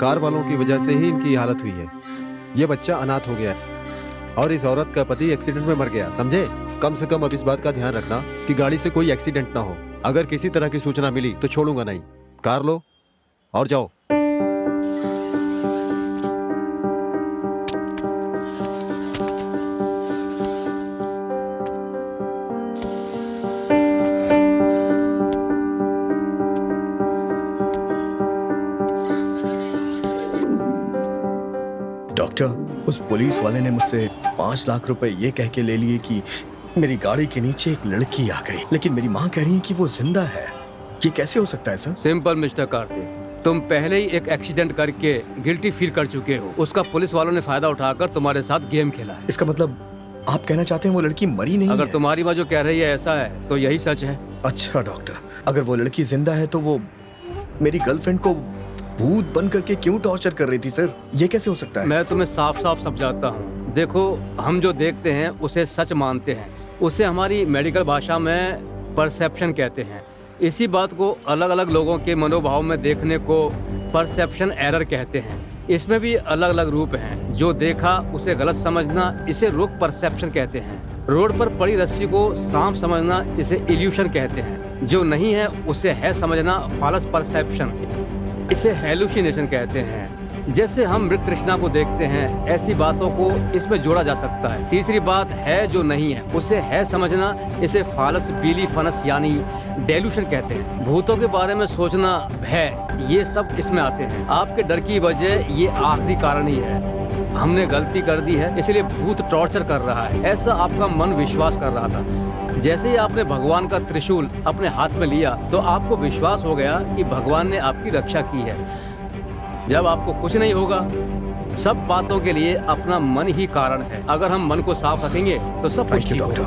कार वालों की वजह से ही इनकी हालत हुई है। ये बच्चा अनाथ हो गया है और इस औरत का पति एक्सीडेंट में मर गया, समझे? कम से कम अब इस बात का ध्यान रखना कि गाड़ी से कोई एक्सीडेंट ना हो। अगर किसी तरह की सूचना मिली तो छोड़ूंगा नहीं। कार लो और जाओ। डॉक्टर, उस पुलिस वाले ने मुझसे 5 लाख रुपए ये कह के ले लिए कि मेरी गाड़ी के नीचे एक लड़की आ गई, लेकिन मेरी माँ कह रही है कि वो जिंदा है। ये कैसे हो सकता है सर? सिंपल मिस्टर कार्तिक, तुम पहले ही एक एक्सीडेंट करके गिल्टी फील कर चुके हो। उसका पुलिस वालों ने फायदा उठाकर तुम्हारे साथ गेम खेला है। इसका मतलब आप कहना चाहते हैं वो लड़की मरी नहीं अगर है? तुम्हारी माँ जो कह रही है ऐसा है तो यही सच है। अच्छा डॉक्टर, अगर वो लड़की जिंदा है तो वो मेरी गर्लफ्रेंड को भूत बन करके क्यों टॉर्चर कर रही थी सर? ये कैसे हो सकता है? मैं तुम्हें साफ साफ समझाता हूँ। देखो, हम जो देखते हैं उसे सच मानते हैं। उसे हमारी मेडिकल भाषा में परसेप्शन कहते हैं। इसी बात को अलग अलग लोगों के मनोभाव में देखने को परसेप्शन एरर कहते हैं। इसमें भी अलग अलग रूप हैं। जो देखा उसे गलत समझना, इसे रोग परसेप्शन कहते हैं। रोड पर पड़ी रस्सी को सांप समझना, इसे इल्यूशन कहते हैं। जो नहीं है उसे है समझना, फॉल्स परसेप्शन। इसे हेलुसिनेशन कहते हैं। जैसे हम मृत तृष्णा को देखते हैं, ऐसी बातों को इसमें जोड़ा जा सकता है। तीसरी बात है जो नहीं है उसे है समझना, इसे फालस बिलीफनस यानी डेल्यूशन कहते हैं। भूतों के बारे में सोचना, भय, ये सब इसमें आते हैं। आपके डर की वजह ये आखिरी कारण ही है। हमने गलती कर दी है इसलिए भूत टॉर्चर कर रहा है, ऐसा आपका मन विश्वास कर रहा था। जैसे ही आपने भगवान का त्रिशूल अपने हाथ में लिया तो आपको विश्वास हो गया कि भगवान ने आपकी रक्षा की है। जब आपको कुछ नहीं होगा, सब बातों के लिए अपना मन ही कारण है। अगर हम मन को साफ रखेंगे तो सब कुछ ठीक होगा।